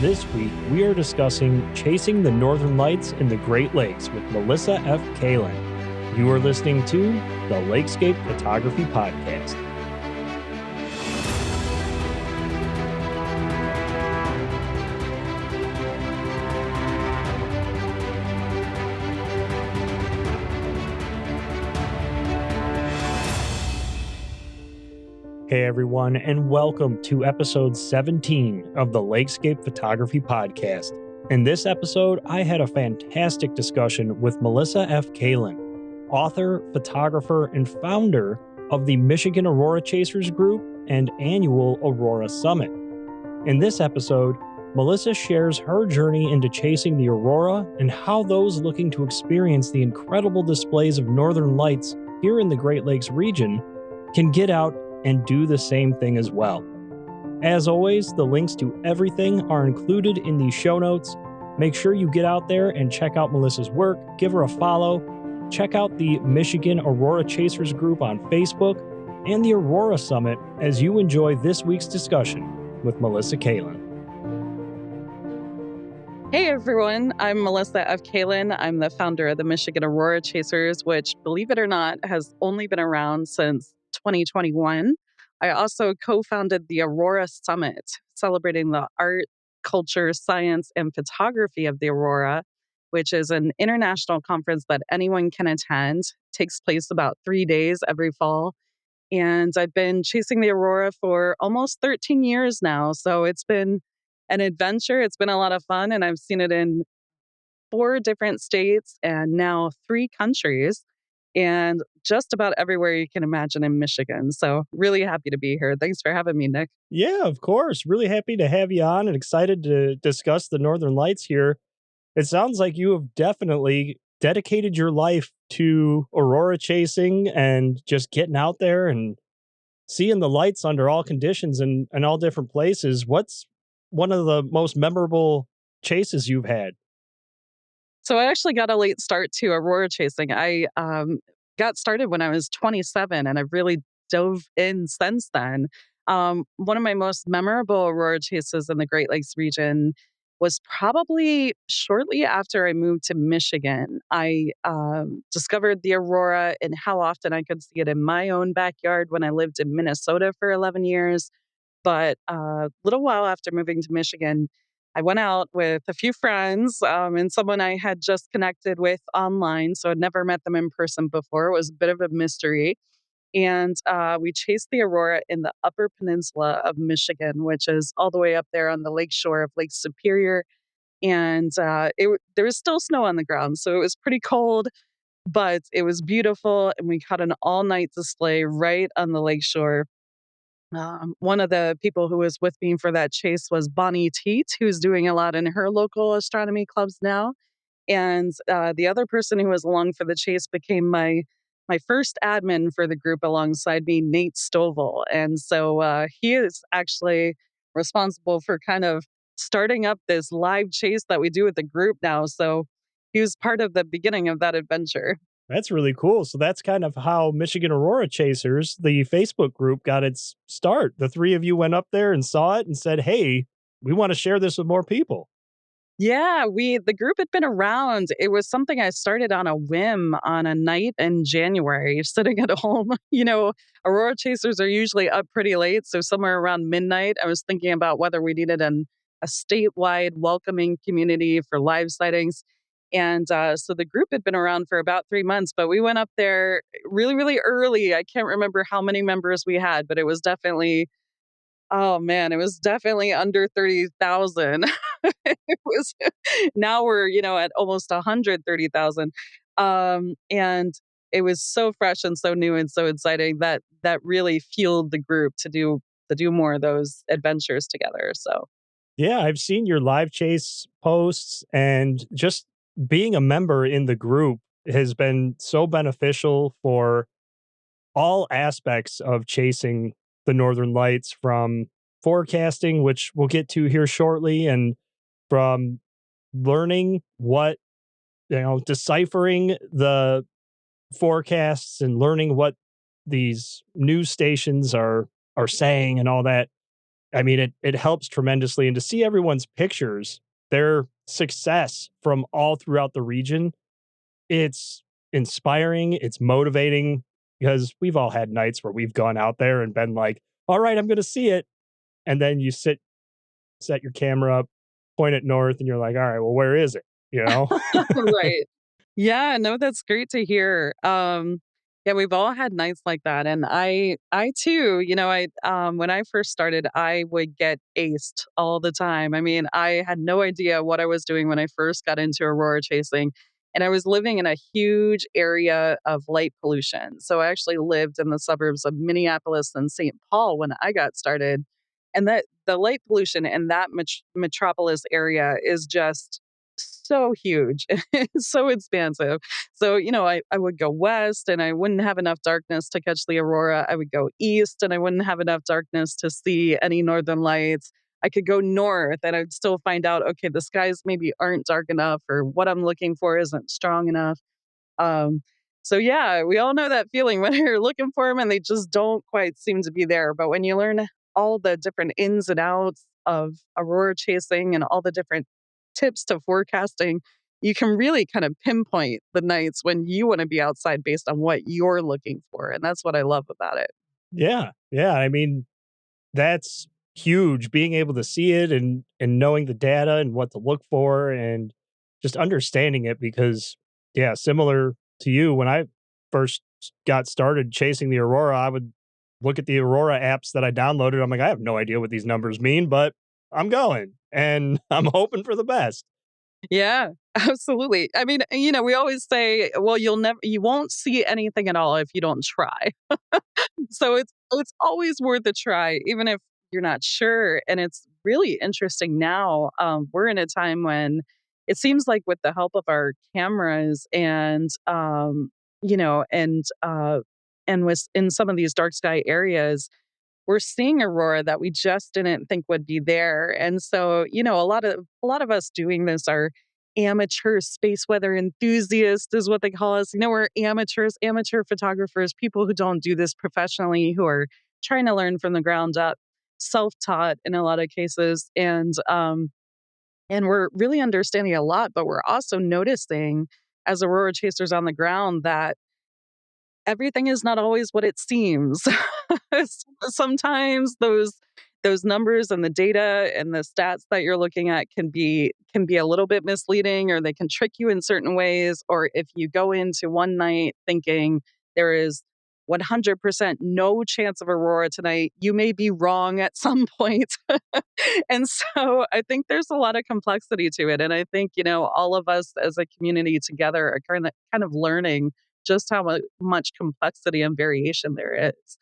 This week, we are discussing chasing the Northern Lights in the Great Lakes with Melissa F. Kaelin. You are listening to the LAKESCAPE Photography Podcast. Hey everyone, and welcome to episode 17 of the LAKESCAPE Photography Podcast. In this episode, I had a fantastic discussion with Melissa F. Kaelin, author, photographer, and founder of the Michigan Aurora Chasers Group and annual Aurora Summit. In this episode, Melissa shares her journey into chasing the Aurora and how those looking to experience the incredible displays of Northern Lights here in the Great Lakes region can get out and do the same thing as well. As always, the links to everything are included in the show notes. Make sure you get out there and check out Melissa's work, give her a follow, check out the Michigan Aurora Chasers group on Facebook, and the Aurora Summit as you enjoy this week's discussion with Melissa Kaelin. Hey everyone, I'm Melissa F. Kaelin. I'm the founder of the Michigan Aurora Chasers, which, believe it or not, has only been around since 2021. I also co-founded the Aurora Summit, celebrating the art, culture, science, and photography of the Aurora, which is an international conference that anyone can attend. It takes place about 3 days every fall. And I've been chasing the Aurora for almost 13 years now. So it's been an adventure. It's been a lot of fun. And I've seen it in 4 different states and now 3 countries, and just about everywhere you can imagine in Michigan. So really happy to be here. Thanks for having me, Nick. Yeah, of course. Really happy to have you on and excited to discuss the Northern Lights here. It sounds like you have definitely dedicated your life to Aurora chasing and just getting out there and seeing the lights under all conditions and all different places. What's one of the most memorable chases you've had? So I actually got a late start to Aurora chasing. I got started when I was 27, and I've really dove in since then. One of my most memorable Aurora chases in the Great Lakes region was probably shortly after I moved to Michigan. I discovered the Aurora and how often I could see it in my own backyard when I lived in Minnesota for 11 years. But a little while after moving to Michigan, I went out with a few friends and someone I had just connected with online. So I'd never met them in person before. It was a bit of a mystery. And we chased the Aurora in the Upper Peninsula of Michigan, which is all the way up there on the lake shore of Lake Superior. And there was still snow on the ground. So it was pretty cold, but it was beautiful. And we caught an all-night display right on the lake shore. One of the people who was with me for that chase was Bonnie Teet, who's doing a lot in her local astronomy clubs now. And the other person who was along for the chase became my first admin for the group alongside me, Nate Stovall. And so he is actually responsible for kind of starting up this live chase that we do with the group now. So he was part of the beginning of that adventure. That's really cool. So that's kind of how Michigan Aurora Chasers, the Facebook group, got its start. The 3 of you went up there and saw it and said, hey, we want to share this with more people. Yeah, the group had been around. It was something I started on a whim on a night in January, sitting at home. Aurora chasers are usually up pretty late, so somewhere around midnight, I was thinking about whether we needed a statewide welcoming community for live sightings. And so the group had been around for about 3 months, but we went up there really, really early. I can't remember how many members we had, but it was definitely, oh man, it was definitely under 30,000. It was, now we're, at almost 130,000. And it was so fresh and so new and so exciting that really fueled the group to do more of those adventures together. So Yeah, I've seen your live chase posts, and just being a member in the group has been so beneficial for all aspects of chasing the Northern Lights, from forecasting, which we'll get to here shortly, and from learning what, deciphering the forecasts and learning what these news stations are saying and all that. I mean, it helps tremendously. And to see everyone's pictures, their success from all throughout the region, it's inspiring, it's motivating because we've all had nights where we've gone out there and been like, all right, I'm going to see it. And then you set your camera up, point it north, and you're like, all right, well, where is it? You know? Right. Yeah, no, that's great to hear. Yeah, we've all had nights like that, and I too, when I first started, I would get aced all the time. I mean, I had no idea what I was doing when I first got into aurora chasing, and I was living in a huge area of light pollution. So I actually lived in the suburbs of Minneapolis and St. Paul when I got started, and that the light pollution in that metropolis area is just so huge, so expansive. So, I would go west and I wouldn't have enough darkness to catch the aurora. I would go east and I wouldn't have enough darkness to see any northern lights. I could go north and I'd still find out, okay, the skies maybe aren't dark enough or what I'm looking for isn't strong enough. Um, so yeah, we all know that feeling when you're looking for them and they just don't quite seem to be there. But when you learn all the different ins and outs of aurora chasing and all the different tips to forecasting, you can really kind of pinpoint the nights when you want to be outside based on what you're looking for. And that's what I love about it. Yeah. Yeah. I mean, that's huge, being able to see it and knowing the data and what to look for and just understanding it because, yeah, similar to you, when I first got started chasing the Aurora, I would look at the Aurora apps that I downloaded. I'm like, I have no idea what these numbers mean, but I'm going and I'm hoping for the best. Yeah, absolutely. I mean, we always say, well, you won't see anything at all if you don't try. So it's always worth a try, even if you're not sure. And it's really interesting now. We're in a time when it seems like with the help of our cameras you know, and uh, and with in some of these dark sky areas, we're seeing aurora that we just didn't think would be there. And so, a lot of us doing this are amateur space weather enthusiasts is what they call us. We're amateurs, amateur photographers, people who don't do this professionally, who are trying to learn from the ground up, self-taught in a lot of cases. And we're really understanding a lot, but we're also noticing as aurora chasers on the ground that everything is not always what it seems. Sometimes those numbers and the data and the stats that you're looking at can be a little bit misleading, or they can trick you in certain ways. Or if you go into one night thinking there is 100% no chance of aurora tonight, you may be wrong at some point. And so I think there's a lot of complexity to it. And I think, all of us as a community together are kind of learning just how much complexity and variation there is.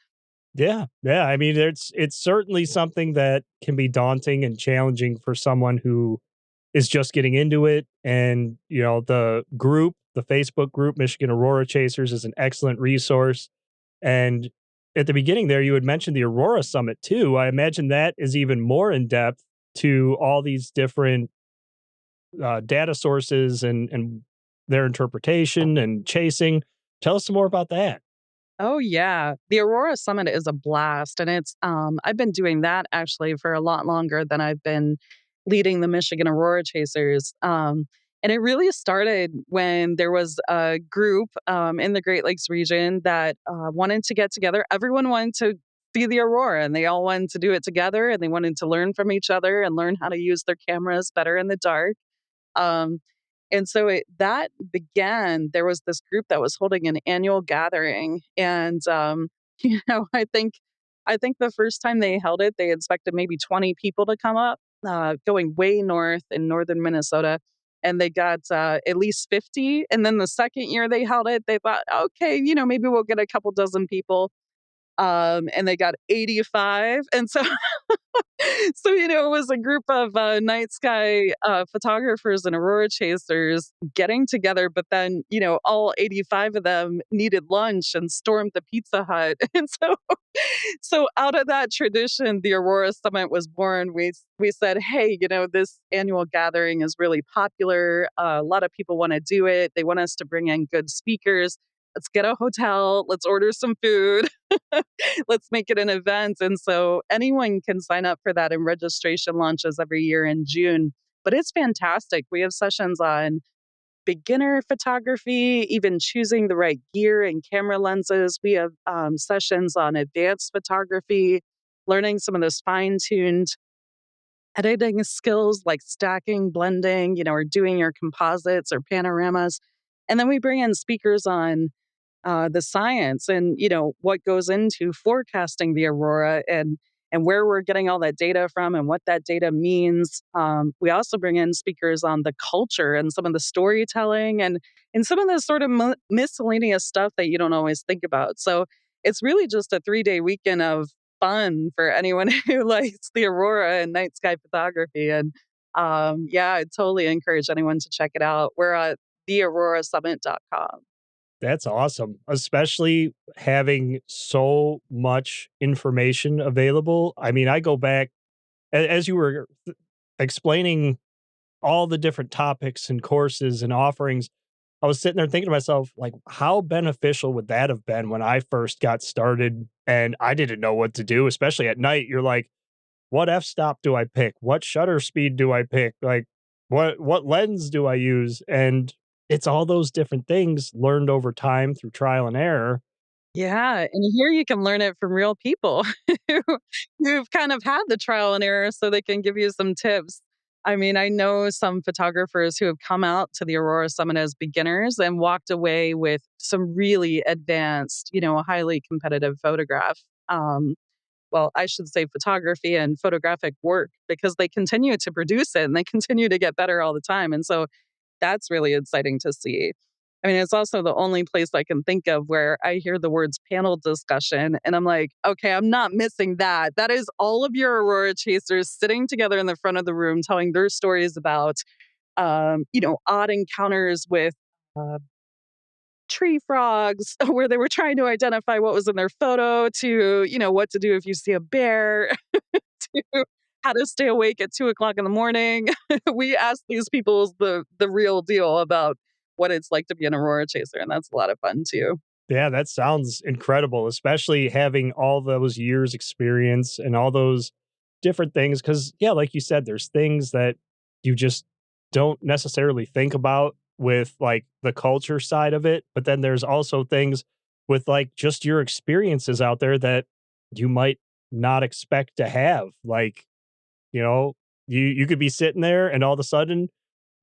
Yeah. Yeah. I mean, it's certainly something that can be daunting and challenging for someone who is just getting into it. And, the Facebook group, Michigan Aurora Chasers, is an excellent resource. And at the beginning there, you had mentioned the Aurora Summit too. I imagine that is even more in depth to all these different data sources and their interpretation and chasing. Tell us some more about that. Oh yeah, the Aurora Summit is a blast, and I've been doing that actually for a lot longer than I've been leading the Michigan Aurora Chasers. And it really started when there was a group in the Great Lakes region that wanted to get together. Everyone wanted to see the aurora, and they all wanted to do it together, and they wanted to learn from each other and learn how to use their cameras better in the dark. Um, and so that began. There was this group that was holding an annual gathering, and I think the first time they held it, they expected maybe 20 people to come up, going way north in northern Minnesota, and they got at least 50. And then the second year they held it, they thought, okay, maybe we'll get a couple dozen people, and they got 85. And so it was a group of night sky photographers and aurora chasers getting together, but then, all 85 of them needed lunch and stormed the Pizza Hut. And so out of that tradition, the Aurora Summit was born. We said, hey, this annual gathering is really popular. A lot of people want to do it. They want us to bring in good speakers. let's get a hotel, let's order some food, let's make it an event. And so anyone can sign up for that, and registration launches every year in June. But it's fantastic. We have sessions on beginner photography, even choosing the right gear and camera lenses. We have sessions on advanced photography, learning some of those fine tuned editing skills like stacking, blending, or doing your composites or panoramas. And then we bring in speakers on the science and what goes into forecasting the aurora, and where we're getting all that data from and what that data means. We also bring in speakers on the culture and some of the storytelling and some of the sort of miscellaneous stuff that you don't always think about. So it's really just a 3-day weekend of fun for anyone who likes the aurora and night sky photography. And yeah, I totally encourage anyone to check it out. We're at theauroraSummit.com. That's awesome, especially having so much information available. I mean, I go back as you were explaining all the different topics and courses and offerings. I was sitting there thinking to myself, like, how beneficial would that have been when I first got started and I didn't know what to do, especially at night. You're like, what f-stop do I pick? What shutter speed do I pick? Like, what lens do I use? And it's all those different things learned over time through trial and error. Yeah, and here you can learn it from real people who who've kind of had the trial and error so they can give you some tips. I mean, I know some photographers who have come out to the Aurora Summit as beginners and walked away with some really advanced, a highly competitive photograph. Well, I should say photography and photographic work, because they continue to produce it and they continue to get better all the time. And so that's really exciting to see. I mean, it's also the only place I can think of where I hear the words panel discussion and I'm like, okay, I'm not missing that. That is all of your Aurora chasers sitting together in the front of the room telling their stories about, odd encounters with uh, tree frogs, where they were trying to identify what was in their photo, to, what to do if you see a bear, to how to stay awake at 2 o'clock in the morning. We ask these people the real deal about what it's like to be an aurora chaser, and that's a lot of fun too. Yeah, that sounds incredible, especially having all those years experience and all those different things. Cause yeah, like you said, there's things that you just don't necessarily think about with like the culture side of it. But then there's also things with like just your experiences out there that you might not expect to have. Like, you know, you could be sitting there and all of a sudden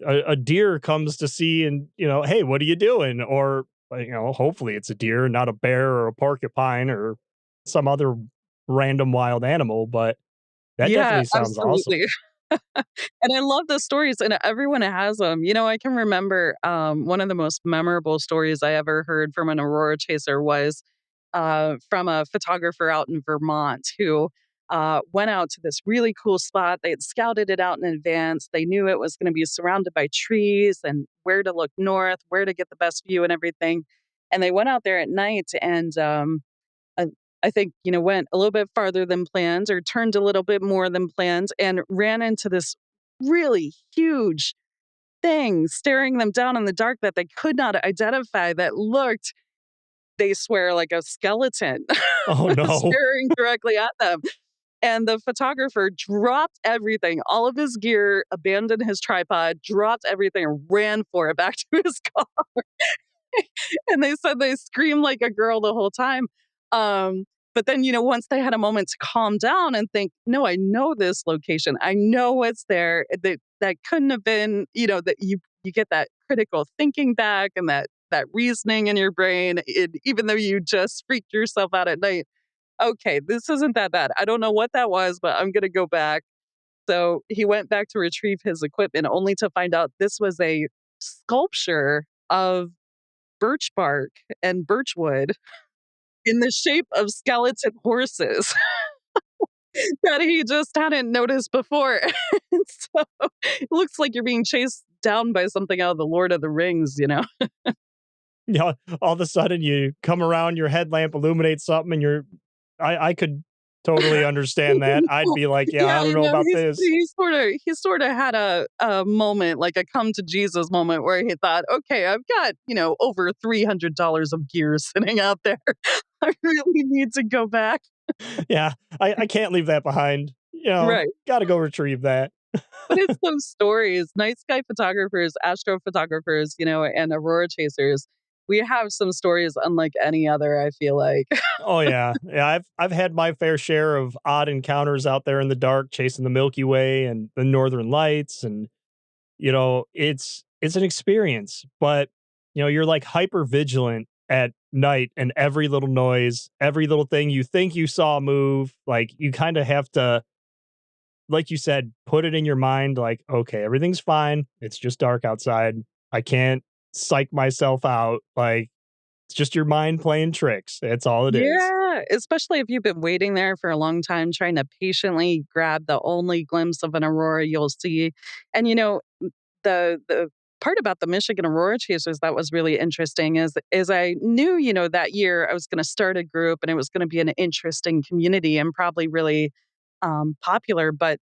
a deer comes to see and, hey, what are you doing? Or, hopefully it's a deer, not a bear or a porcupine or some other random wild animal. But that Yeah, definitely sounds awesome. absolutely. And I love the stories, and everyone has them. I can remember, one of the most memorable stories I ever heard from an aurora chaser was from a photographer out in Vermont who went out to this really cool spot. They had scouted it out in advance. They knew it was going to be surrounded by trees and where to look north, where to get the best view, and everything. And they went out there at night and I, I think, went a little bit farther than planned or turned a little bit more than planned and ran into this really huge thing staring them down in the dark that they could not identify, that looked, they swear, like a skeleton Oh, no. staring directly at them. And the photographer dropped everything, all of his gear, abandoned his tripod, dropped everything, and ran for it back to his car. And they said they screamed like a girl the whole time. But then, once they had a moment to calm down and think, no, I know this location. I know what's there. That couldn't have been, that you get that critical thinking back and that reasoning in your brain, even though you just freaked yourself out at night. Okay, this isn't that bad. I don't know what that was, but I'm gonna go back. So he went back to retrieve his equipment only to find out this was a sculpture of birch bark and birchwood in the shape of skeleton horses that he just hadn't noticed before. And so it looks like you're being chased down by something out of the Lord of the Rings. Yeah, all of a sudden you come around, your headlamp illuminates something, and I could totally understand that. I'd be like, yeah, I Yeah, don't know about this. he sort of had a moment, like a come to Jesus moment where he thought, "Okay, I've got, over $300 of gear sitting out there. I really need to go back." Yeah, I can't leave that behind. Right. Got to go retrieve that. But it's those stories, night sky photographers, astrophotographers, and aurora chasers. We have some stories unlike any other, I feel like. Oh yeah. Yeah, I've had my fair share of odd encounters out there in the dark chasing the Milky Way and the Northern Lights, and it's an experience, but you're like hyper vigilant at night, and every little noise, every little thing you think you saw move, like you kind of have to, like you said, put it in your mind like, okay, everything's fine. It's just dark outside. I can't psych myself out. Like, it's just your mind playing tricks. That's all it is. Yeah, especially if you've been waiting there for a long time trying to patiently grab the only glimpse of an aurora you'll see. And the part about the Michigan Aurora Chasers that was really interesting is I knew, that year I was going to start a group and it was going to be an interesting community and probably really popular, but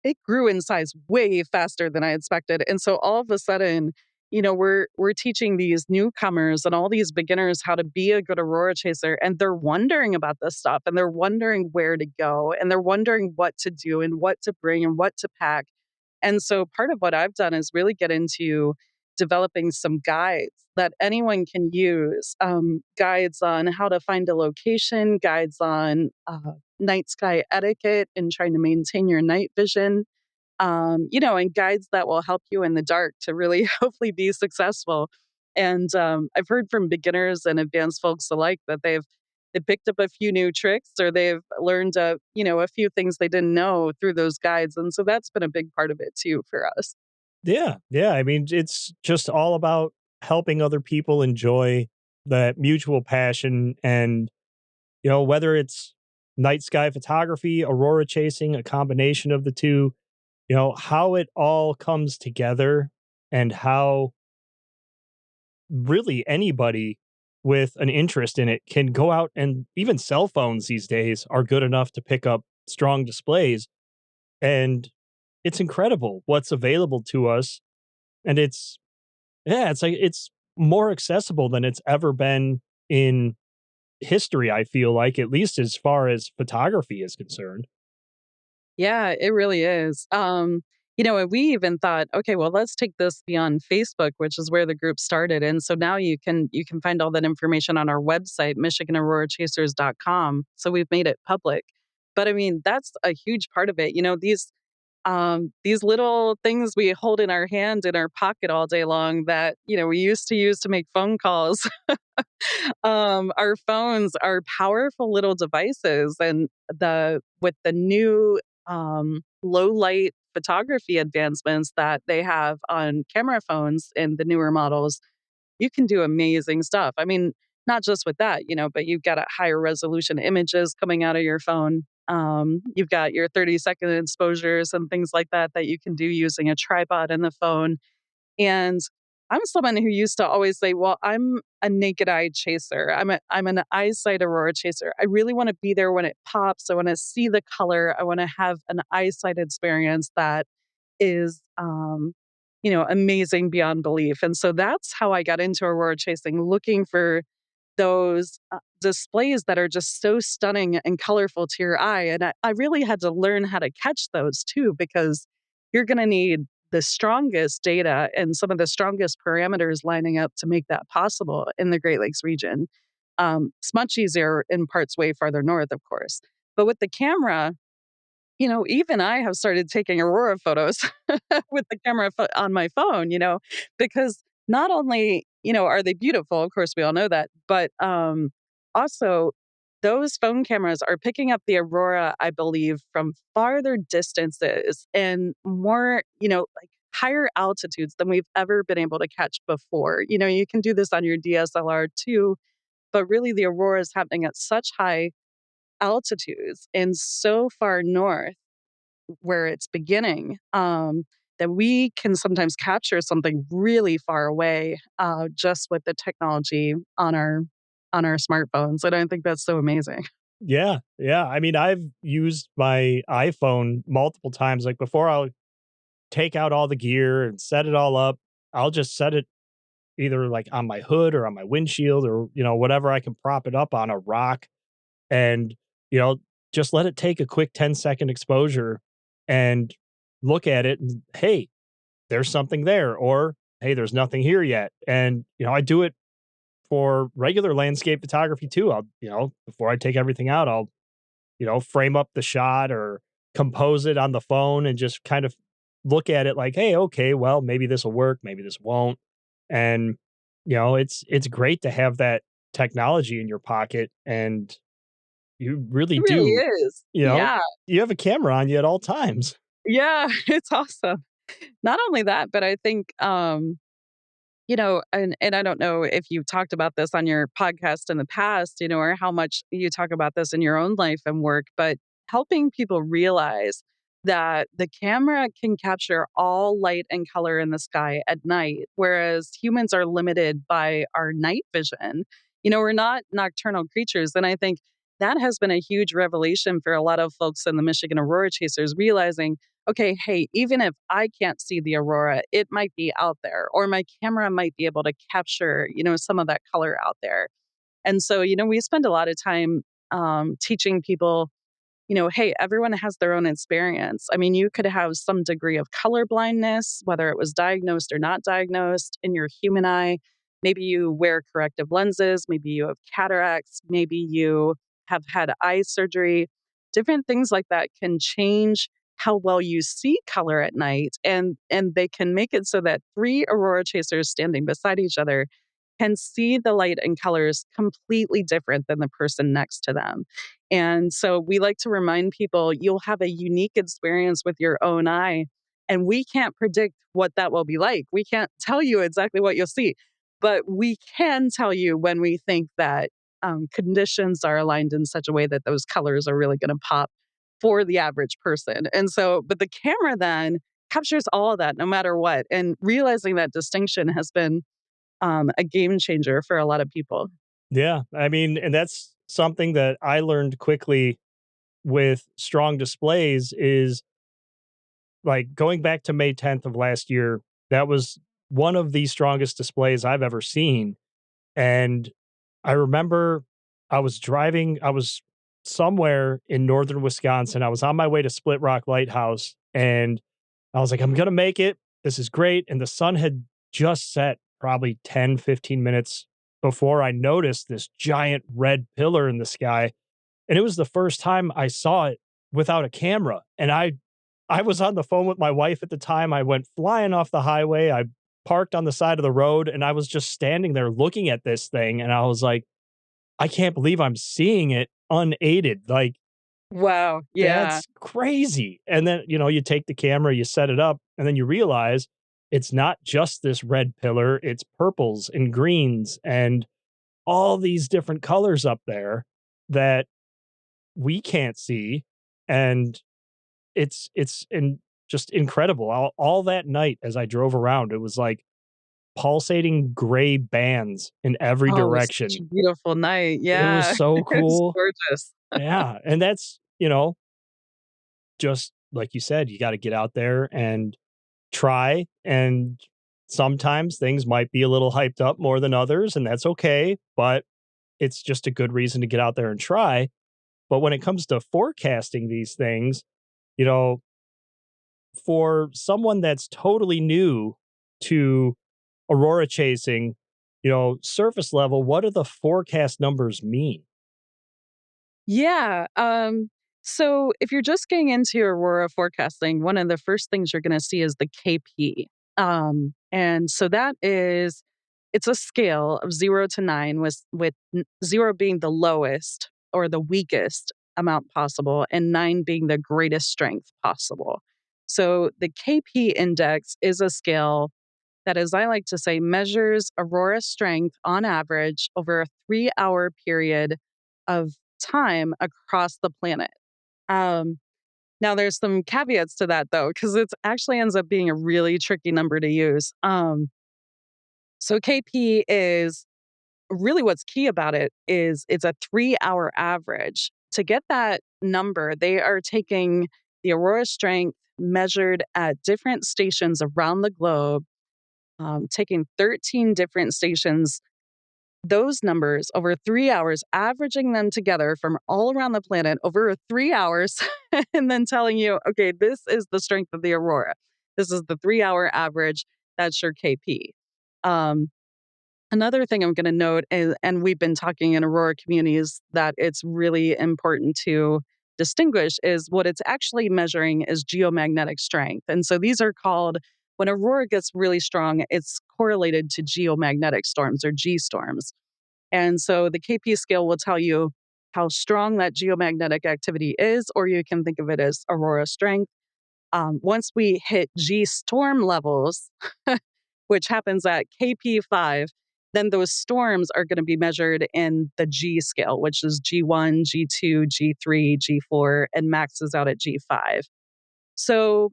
it grew in size way faster than I expected. And so all of a sudden, we're teaching these newcomers and all these beginners how to be a good aurora chaser, and they're wondering about this stuff and they're wondering where to go and they're wondering what to do and what to bring and what to pack. And so part of what I've done is really get into developing some guides that anyone can use, guides on how to find a location, guides on night sky etiquette and trying to maintain your night vision, and guides that will help you in the dark to really hopefully be successful. And I've heard from beginners and advanced folks alike that they picked up a few new tricks or they've learned a few things they didn't know through those guides. And so that's been a big part of it too for us. Yeah. Yeah. I mean, it's just all about helping other people enjoy that mutual passion. And, whether it's night sky photography, aurora chasing, a combination of the two, how it all comes together, and how really anybody with an interest in it can go out, and even cell phones these days are good enough to pick up strong displays. And it's incredible what's available to us. And it's like it's more accessible than it's ever been in history, I feel like, at least as far as photography is concerned. Yeah, it really is. And we even thought, okay, well, let's take this beyond Facebook, which is where the group started. And so now you can find all that information on our website, michiganaurorachasers.com. So we've made it public. But I mean, that's a huge part of it. These little things we hold in our hand in our pocket all day long that, we used to use to make phone calls. Our phones are powerful little devices, and the with the new low light photography advancements that they have on camera phones in the newer models, you can do amazing stuff. I mean, not just with that, but you've got a higher resolution images coming out of your phone. You've got your 30-second exposures and things like that that you can do using a tripod in the phone. And I'm someone who used to always say, "Well, I'm a naked eye chaser. I'm an eyesight aurora chaser. I really want to be there when it pops. I want to see the color. I want to have an eyesight experience that is, amazing beyond belief." And so that's how I got into aurora chasing, looking for those displays that are just so stunning and colorful to your eye. And I really had to learn how to catch those too, because you're going to need the strongest data and some of the strongest parameters lining up to make that possible in the Great Lakes region. It's much easier in parts way farther north, of course. But with the camera, even I have started taking aurora photos with the camera on my phone, because not only, are they beautiful, of course we all know that, but also those phone cameras are picking up the aurora, I believe, from farther distances and more, like higher altitudes than we've ever been able to catch before. You can do this on your DSLR too, but really the aurora is happening at such high altitudes and so far north where it's beginning, that we can sometimes capture something really far away, just with the technology on our smartphones. And I think that's so amazing. Yeah, yeah. I mean, I've used my iPhone multiple times. Like before I'll take out all the gear and set it all up, I'll just set it either like on my hood or on my windshield or, whatever I can prop it up on a rock and, you know, just let it take a quick 10-second exposure and look at it and hey, there's something there or hey, there's nothing here yet. And, I do it for regular landscape photography too. I'll, before I take everything out, I'll frame up the shot or compose it on the phone and just kind of look at it like, hey, okay, well, maybe this will work, maybe this won't. And it's great to have that technology in your pocket and you really It really do, is. you know, Yeah. you have a camera on you at all times. Yeah, it's awesome. Not only that, but I think, and I don't know if you've talked about this on your podcast in the past, or how much you talk about this in your own life and work, but helping people realize that the camera can capture all light and color in the sky at night, whereas humans are limited by our night vision. We're not nocturnal creatures. And I think that has been a huge revelation for a lot of folks in the Michigan Aurora Chasers, realizing okay, hey, even if I can't see the aurora, it might be out there, or my camera might be able to capture, some of that color out there. And so, we spend a lot of time teaching people hey, everyone has their own experience. I mean, you could have some degree of color blindness, whether it was diagnosed or not diagnosed in your human eye. Maybe you wear corrective lenses. Maybe you have cataracts. Maybe you have had eye surgery. Different things like that can change how well you see color at night. And they can make it so that three aurora chasers standing beside each other can see the light and colors completely different than the person next to them. And so we like to remind people you'll have a unique experience with your own eye, and we can't predict what that will be like. We can't tell you exactly what you'll see, but we can tell you when we think that conditions are aligned in such a way that those colors are really going to pop for the average person. And so, but the camera then captures all of that no matter what. And realizing that distinction has been a game changer for a lot of people. Yeah. I mean, and that's something that I learned quickly with strong displays is like going back to May 10th of last year, that was one of the strongest displays I've ever seen. And I remember I was somewhere in northern Wisconsin. I was on my way to Split Rock Lighthouse and I was like, I'm going to make it. This is great. And the sun had just set probably 10, 15 minutes before I noticed this giant red pillar in the sky. And it was the first time I saw it without a camera. And I was on the phone with my wife at the time. I went flying off the highway. I parked on the side of the road and I was just standing there looking at this thing. And I was like, I can't believe I'm seeing it unaided. Like, Wow. Yeah. that's crazy. And then, you take the camera, you set it up, and then you realize it's not just this red pillar, it's purples and greens and all these different colors up there that we can't see. And just incredible. All that night as I drove around, it was like pulsating gray bands in every Oh, it was such direction. a beautiful night. It was Yeah. so It's cool. gorgeous. Yeah, and that's, just like you said, you gotta get out there and try, and sometimes things might be a little hyped up more than others, and that's okay, but it's just a good reason to get out there and try. But when it comes to forecasting these things, you know, for someone that's totally new to aurora chasing, surface level, what do the forecast numbers mean? Yeah. So if you're just getting into aurora forecasting, one of the first things you're going to see is the KP. And so that is it's a scale of 0 to 9, with zero being the lowest or the weakest amount possible, and 9 being the greatest strength possible. So the KP index is a scale that, as I like to say, measures aurora strength on average over a 3-hour period of time across the planet. Um, Now, there's some caveats to that, though, because it actually ends up being a really tricky number to use. So KP is really what's key about it is it's a 3-hour average to get that number, they are taking the aurora strength measured at different stations around the globe, taking 13 different stations, those numbers over 3 hours, averaging them together from all around the planet over 3 hours, and then telling you, okay, this is the strength of the aurora. This is the 3 hour average. That's your KP. Um, Another thing I'm going to note is, and we've been talking in Aurora communities, that it's really important to distinguish is what it's actually measuring is geomagnetic strength. And so these are called, when Aurora gets really strong, it's correlated to geomagnetic storms or G storms. And so the KP scale will tell you how strong that geomagnetic activity is, or you can think of it as Aurora strength. Once we hit G storm levels, which happens at KP5, then those storms are going to be measured in the G scale, which is G1, G2, G3, G4, and maxes out at G5. So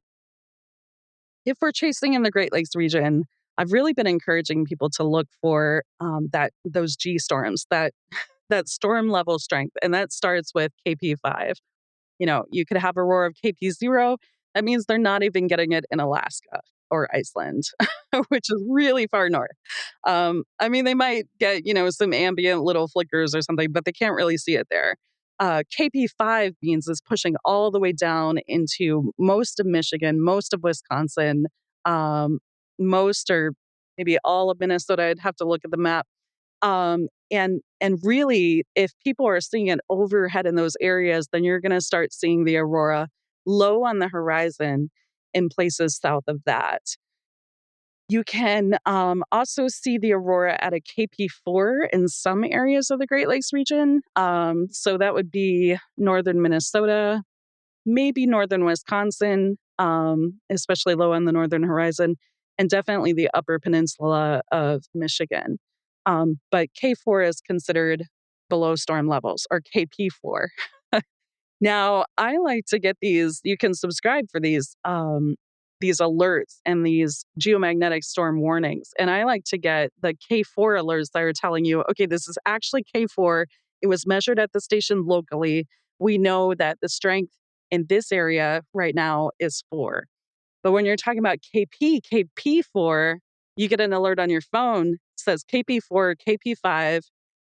if we're chasing in the Great Lakes region, I've really been encouraging people to look for those G storms, that storm level strength, and that starts with KP5. You could have aurora of KP0. That means they're not even getting it in Alaska or Iceland, which is really far north. I mean, they might get, some ambient little flickers or something, but they can't really see it there. KP5 means is pushing all the way down into most of Michigan, most of Wisconsin, um, most or maybe all of Minnesota. I'd have to look at the map. And really, if people are seeing it overhead in those areas, then you're going to start seeing the aurora low on the horizon in places south of that. You can also see the aurora at a KP4 in some areas of the Great Lakes region. So that would be northern Minnesota, maybe northern Wisconsin, especially low on the northern horizon, and definitely the upper peninsula of Michigan. But K4 is considered below storm levels, or KP4. Now, I like to get these. You can subscribe for these alerts and these geomagnetic storm warnings. And I like to get the K4 alerts that are telling you, okay, this is actually K4. It was measured at the station locally. We know that the strength in this area right now is 4. But when you're talking about KP4, you get an alert on your phone, says KP4, KP5,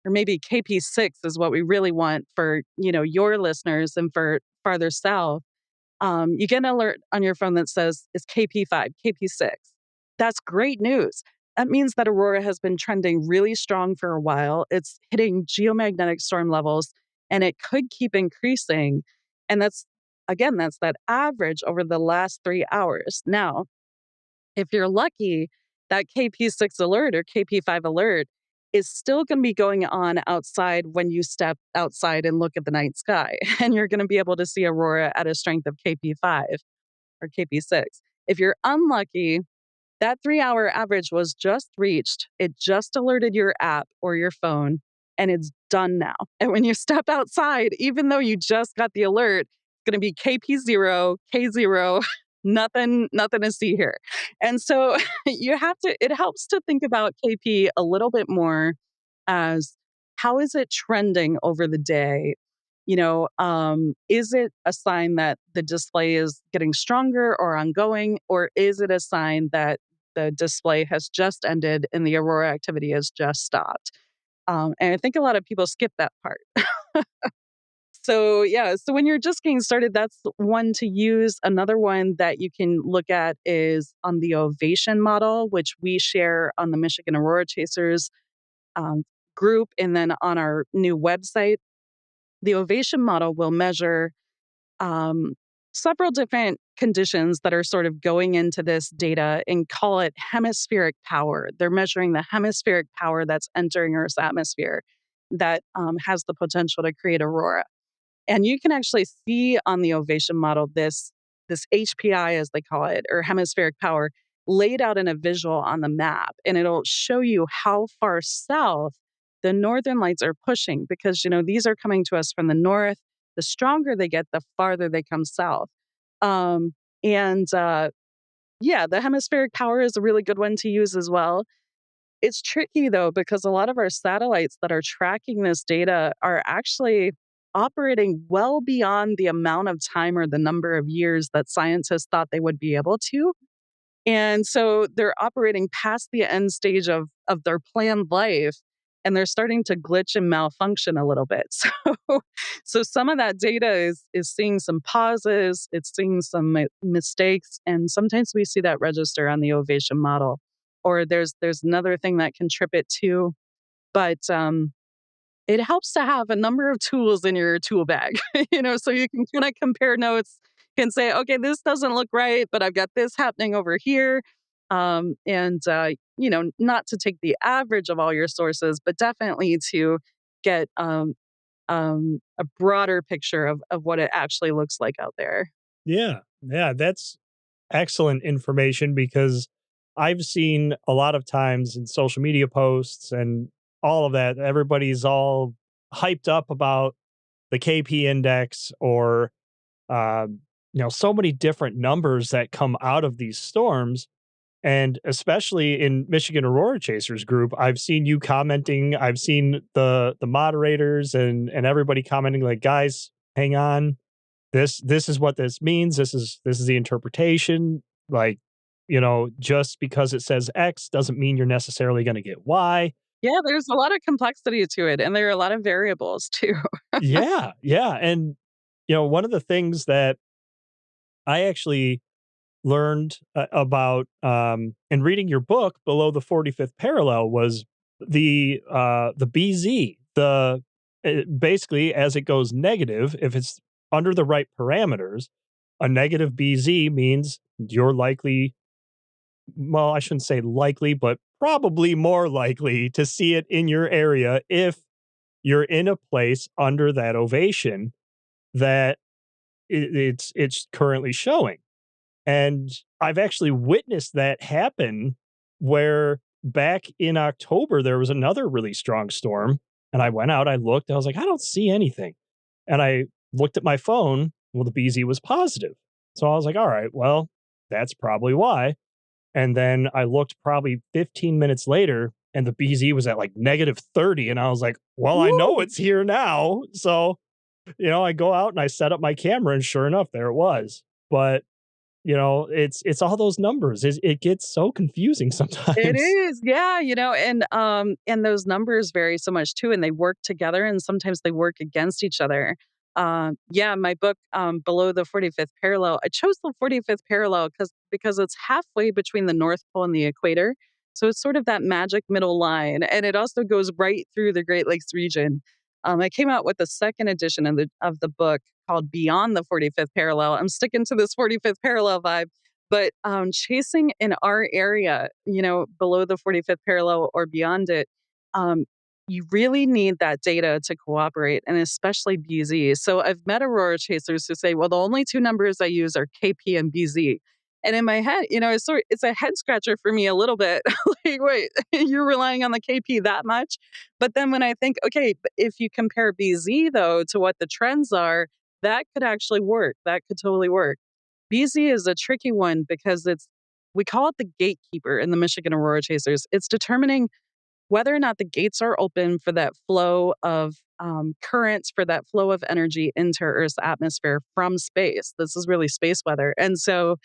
or maybe KP6 is what we really want for, your listeners and for farther south. You get an alert on your phone that says it's KP5, KP6. That's great news. That means that Aurora has been trending really strong for a while. It's hitting geomagnetic storm levels, and it could keep increasing. And that's that average over the last 3 hours. Now, if you're lucky, that KP6 alert or KP5 alert is still going to be going on outside when you step outside and look at the night sky. And you're going to be able to see aurora at a strength of KP5 or KP6. If you're unlucky, that 3 hour average was just reached. It just alerted your app or your phone, and it's done now. And when you step outside, even though you just got the alert, it's going to be KP0, K0, nothing to see here. And so it helps to think about KP a little bit more as how is it trending over the day? Is it a sign that the display is getting stronger or ongoing, or is it a sign that the display has just ended and the aurora activity has just stopped? And I think a lot of people skip that part. So, yeah, so when you're just getting started, that's one to use. Another one that you can look at is on the ovation model, which we share on the Michigan Aurora Chasers um, group and then on our new website. The ovation model will measure um, several different conditions that are sort of going into this data and call it hemispheric power. They're measuring the hemispheric power that's entering Earth's atmosphere that has the potential to create aurora. And you can actually see on the ovation model this HPI, as they call it, or hemispheric power, laid out in a visual on the map. And it'll show you how far south the northern lights are pushing because, these are coming to us from the north. The stronger they get, the farther they come south. Um, and yeah, the hemispheric power is a really good one to use as well. It's tricky though, because a lot of our satellites that are tracking this data are actually operating well beyond the amount of time or the number of years that scientists thought they would be able to. And so they're operating past the end stage of their planned life, and they're starting to glitch and malfunction a little bit. So some of that data is seeing some pauses, it's seeing some mistakes, and sometimes we see that register on the ovation model. Or there's another thing that can trip it too, but it helps to have a number of tools in your tool bag, so you can kind of compare notes, can say, okay, this doesn't look right, but I've got this happening over here. Not to take the average of all your sources, but definitely to get a broader picture of what it actually looks like out there. Yeah. Yeah. That's excellent information because I've seen a lot of times in social media posts and all of that, everybody's all hyped up about the KP index or, so many different numbers that come out of these storms. And especially in Michigan Aurora Chasers group, I've seen you commenting. I've seen the moderators and everybody commenting like, guys, hang on. This is what this means. This is the interpretation. Like, just because it says X doesn't mean you're necessarily going to get Y. Yeah, there's a lot of complexity to it, and there are a lot of variables too. Yeah, yeah. And one of the things that I actually learned about in reading your book below the 45th parallel was the BZ, basically as it goes negative, if it's under the right parameters, a negative BZ means you're likely, well, I shouldn't say likely, but probably more likely to see it in your area if you're in a place under that ovation that it's currently showing. And I've actually witnessed that happen where back in October, there was another really strong storm. And I went out, I looked, I was like, I don't see anything. And I looked at my phone. Well, the BZ was positive. So I was like, all right, well, that's probably why. And then I looked probably 15 minutes later and the BZ was at like negative 30. And I was like, well, I know Woo! it's here now. So, I go out and I set up my camera and sure enough, there it was. But it's all those numbers. It gets so confusing It sometimes. is, yeah, and those numbers vary so much too, and they work together, and sometimes they work against each other. Yeah, my book, Below the 45th Parallel, I chose the 45th parallel because it's halfway between the North Pole and the equator, so it's sort of that magic middle line, and it also goes right through the Great Lakes region. I came out with the second edition of the book called Beyond the 45th Parallel. I'm sticking to this 45th parallel vibe, but, chasing in our area, below the 45th parallel or beyond it, um, you really need that data to cooperate, and especially BZ. So I've met Aurora chasers who say, "Well, the only 2 numbers I use are KP and BZ." And in my head, it's a head scratcher for me a little bit. Like, "Wait, you're relying on the KP that much?" But then when I think, "Okay, if you compare BZ, though, to what the trends are, that could actually work. That could totally work." BZ is a tricky one because we call it the gatekeeper in the Michigan Aurora Chasers. It's determining whether or not the gates are open for that flow of currents, for that flow of energy into Earth's atmosphere from space. This is really space weather. And so,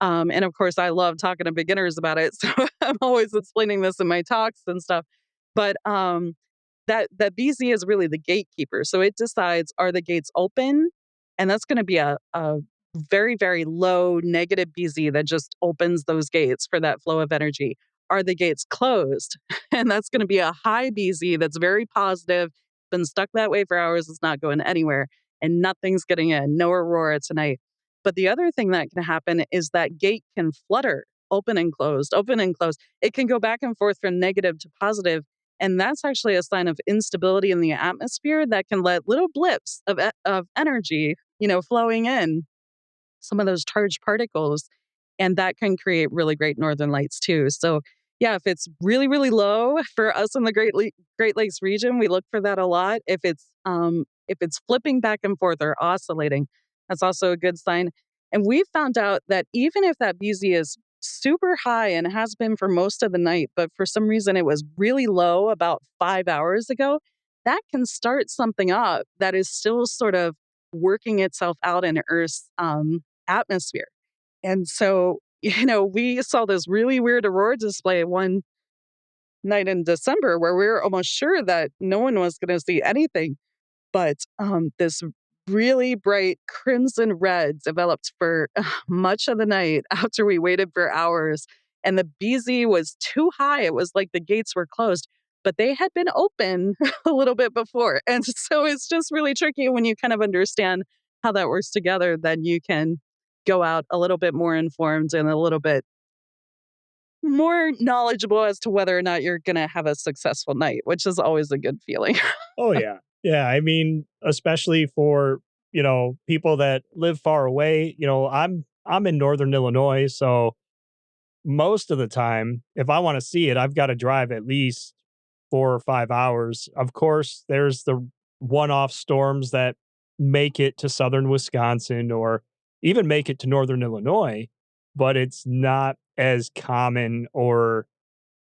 and of course, I love talking to beginners about it. So I'm always explaining this in my talks and stuff. But that BZ is really the gatekeeper. So it decides, are the gates open? And that's going to be a very, very low negative BZ that just opens those gates for that flow of energy. Are the gates closed? And that's going to be a high BZ that's very positive, been stuck that way for hours, it's not going anywhere, and nothing's getting in. No Aurora tonight. But the other thing that can happen is that gate can flutter, open and closed, open and closed. It can go back and forth from negative to positive, and that's actually a sign of instability in the atmosphere that can let little blips of energy, flowing in, some of those charged particles, and that can create really great northern lights too. So, yeah, if it's really, really low for us in the Great Lakes region, we look for that a lot. If it's flipping back and forth or oscillating, that's also a good sign. And we found out that even if that BZ is super high and has been for most of the night, but for some reason it was really low about 5 hours ago, that can start something up that is still sort of working itself out in Earth's atmosphere. And so, we saw this really weird aurora display one night in December where we were almost sure that no one was going to see anything. But this really bright crimson red developed for much of the night after we waited for hours. And the BZ was too high. It was like the gates were closed, but they had been open a little bit before. And so it's just really tricky when you kind of understand how that works together. Then you can go out a little bit more informed and a little bit more knowledgeable as to whether or not you're going to have a successful night, which is always a good feeling. Oh yeah. Yeah, I mean, especially for, people that live far away, I'm in northern Illinois, so most of the time, if I want to see it, I've got to drive at least 4 or 5 hours. Of course, there's the one-off storms that make it to southern Wisconsin or even make it to northern Illinois, but it's not as common or,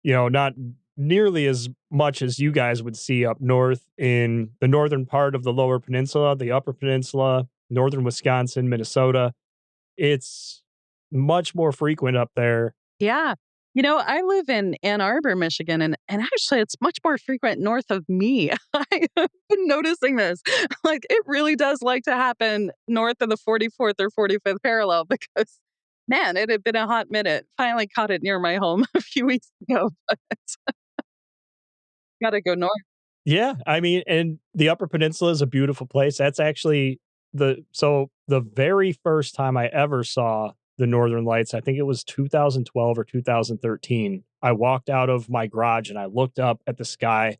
not nearly as much as you guys would see up north in the northern part of the lower peninsula, the upper peninsula, northern Wisconsin, Minnesota. It's much more frequent up there. Yeah. I live in Ann Arbor, Michigan, and actually it's much more frequent north of me. I've been noticing this. Like it really does like to happen north of the 44th or 45th parallel because man, it had been a hot minute. Finally caught it near my home a few weeks ago, but gotta go north. Yeah, I mean, and the Upper Peninsula is a beautiful place. That's actually the very first time I ever saw the Northern Lights, I think it was 2012 or 2013. I walked out of my garage and I looked up at the sky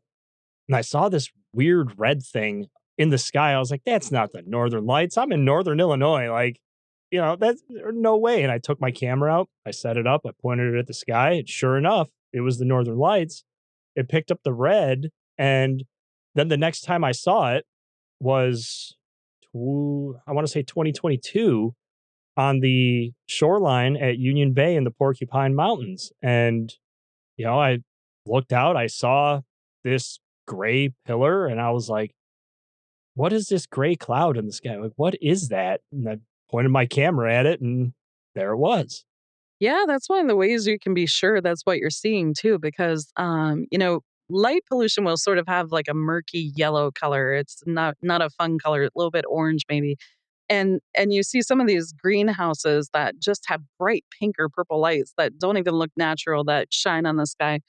and I saw this weird red thing in the sky. I was like, that's not the Northern Lights. I'm in Northern Illinois. Like, that's no way. And I took my camera out, I set it up, I pointed it at the sky, and sure enough, it was the Northern Lights. It picked up the red, and then the next time I saw it was, I want to say 2022 on the shoreline at Union Bay in the Porcupine Mountains. And, I looked out, I saw this gray pillar, and I was like, what is this gray cloud in the sky? Like, what is that? And I pointed my camera at it, and there it was. Yeah, that's one of the ways you can be sure that's what you're seeing too, because light pollution will sort of have like a murky yellow color. It's not a fun color, a little bit orange maybe. And you see some of these greenhouses that just have bright pink or purple lights that don't even look natural that shine on the sky.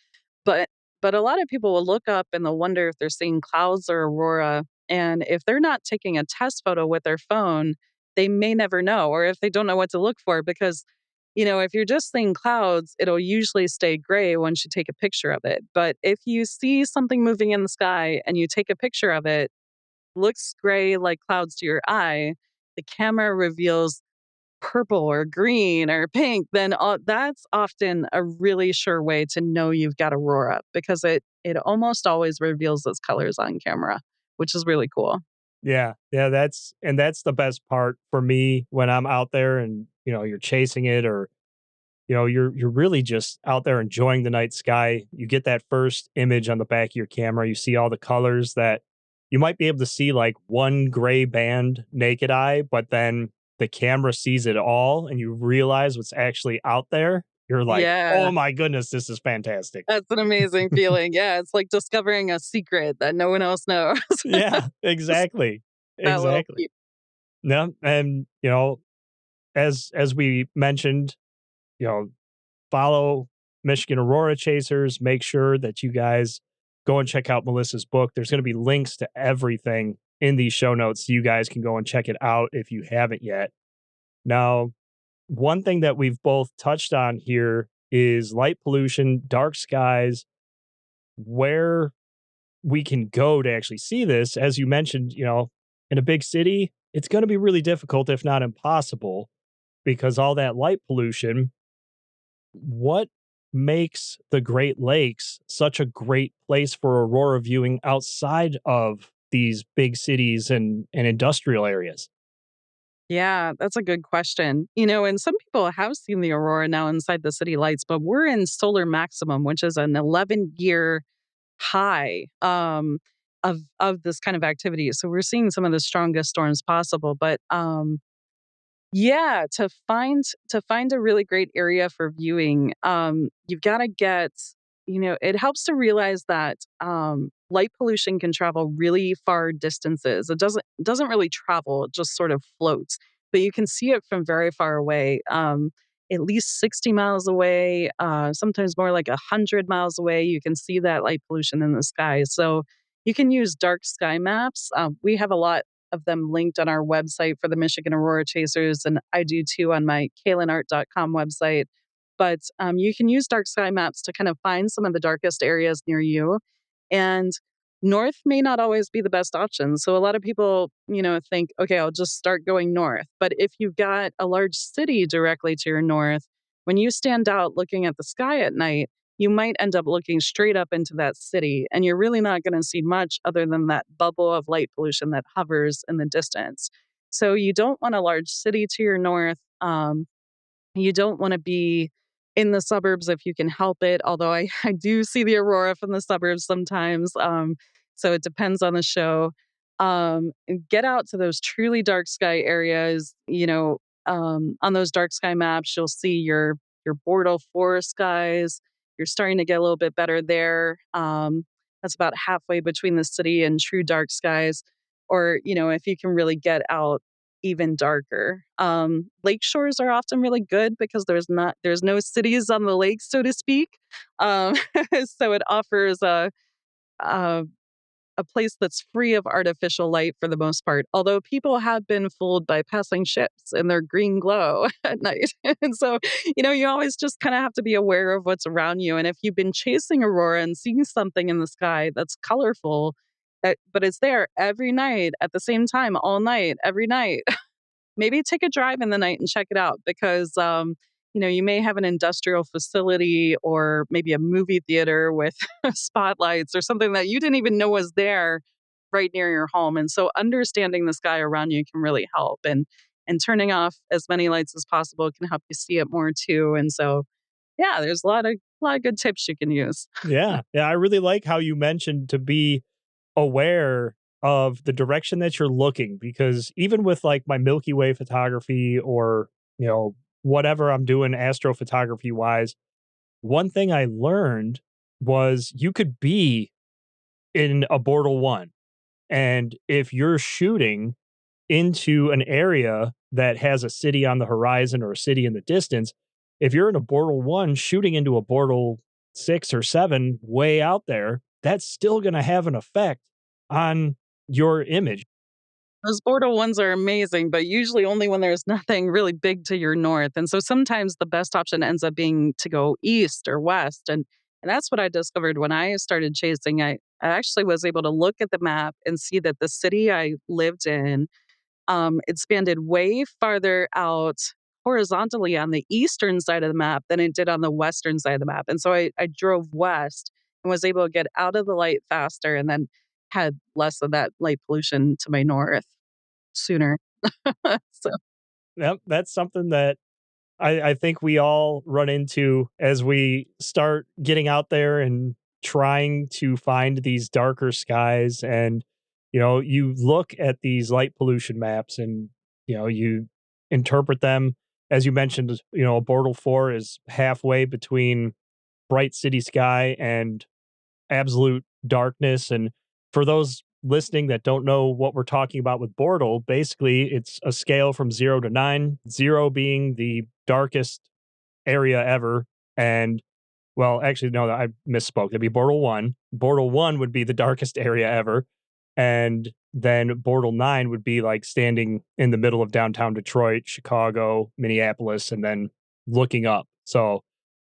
But but a lot of people will look up and they'll wonder if they're seeing clouds or aurora. And if they're not taking a test photo with their phone, they may never know, or if they don't know what to look for, because if you're just seeing clouds, it'll usually stay gray once you take a picture of it. But if you see something moving in the sky and you take a picture of it, looks gray like clouds to your eye, the camera reveals purple or green or pink, then that's often a really sure way to know you've got aurora because it almost always reveals those colors on camera, which is really cool. Yeah, yeah, that's the best part for me when I'm out there and, you're chasing it or, you're really just out there enjoying the night sky. You get that first image on the back of your camera, you see all the colors that you might be able to see like one gray band naked eye, but then the camera sees it all and you realize what's actually out there. You're like, Yeah, "Oh my goodness, this is fantastic." that's an amazing feeling. Yeah, it's like discovering a secret that no one else knows. Yeah, Just exactly. that little Exactly. peep. No, and, as we mentioned, you know, follow Michigan Aurora Chasers. Make sure that you guys go and check out Melissa's book. There's going to be links to everything in these show notes so you guys can go and check it out if you haven't yet. Now, one thing that we've both touched on here is light pollution, dark skies, where we can go to actually see this. As you mentioned, in a big city, it's going to be really difficult, if not impossible, because all that light pollution. What makes the Great Lakes such a great place for aurora viewing outside of these big cities and industrial areas? Yeah, that's a good question. And some people have seen the aurora now inside the city lights, but we're in solar maximum, which is an 11-year high. of this kind of activity. So we're seeing some of the strongest storms possible. But yeah, to find a really great area for viewing, you've got to get, it helps to realize that light pollution can travel really far distances. It doesn't really travel; it just sort of floats. But you can see it from very far away, at least 60 miles away, sometimes more like 100 miles away. You can see that light pollution in the sky. So you can use dark sky maps. We have a lot of them linked on our website for the Michigan Aurora Chasers, and I do too on my kaelinart.com website. But you can use dark sky maps to kind of find some of the darkest areas near you. And north may not always be the best option. So a lot of people, think, okay, I'll just start going north. But if you've got a large city directly to your north, when you stand out looking at the sky at night, you might end up looking straight up into that city, and you're really not going to see much other than that bubble of light pollution that hovers in the distance. So you don't want a large city to your north. You don't want to be in the suburbs if you can help it, although I do see the aurora from the suburbs sometimes. So it depends on the show. And get out to those truly dark sky areas. On those dark sky maps, you'll see your Bortle forest skies. You're starting to get a little bit better there. That's about halfway between the city and true dark skies. Or, if you can really get out even darker. Lake shores are often really good because there's no cities on the lake, so to speak. Um, so it offers a a place that's free of artificial light for the most part. Although people have been fooled by passing ships and their green glow at night. And so, you always just kind of have to be aware of what's around you. And if you've been chasing aurora and seeing something in the sky that's colorful, but it's there every night at the same time, all night, every night, maybe take a drive in the night and check it out because you may have an industrial facility or maybe a movie theater with spotlights or something that you didn't even know was there right near your home. And so understanding the sky around you can really help, and turning off as many lights as possible can help you see it more too. And so yeah, there's a lot of good tips you can use. Yeah. Yeah. I really like how you mentioned to be aware of the direction that you're looking because even with like my Milky Way photography or, whatever I'm doing astrophotography wise, one thing I learned was you could be in a Bortle 1. And if you're shooting into an area that has a city on the horizon or a city in the distance, if you're in a Bortle 1 shooting into a Bortle 6 or 7 way out there, that's still going to have an effect on your image. Those Bordeaux ones are amazing, but usually only when there's nothing really big to your north. And so sometimes the best option ends up being to go east or west. And that's what I discovered when I started chasing. I actually was able to look at the map and see that the city I lived in expanded way farther out horizontally on the eastern side of the map than it did on the western side of the map. And so I drove west and was able to get out of the light faster and then had less of that light pollution to my north sooner. So Yep, that's something that I think we all run into as we start getting out there and trying to find these darker skies. And, you look at these light pollution maps and, you interpret them. As you mentioned, Bortle 4 is halfway between bright city sky and absolute darkness. And for those listening that don't know what we're talking about with Bortle, basically it's a scale from 0 to 9, 0 being the darkest area ever. And well, actually, no, I misspoke. That'd be Bortle 1. Bortle 1 would be the darkest area ever. And then Bortle 9 would be like standing in the middle of downtown Detroit, Chicago, Minneapolis, and then looking up. So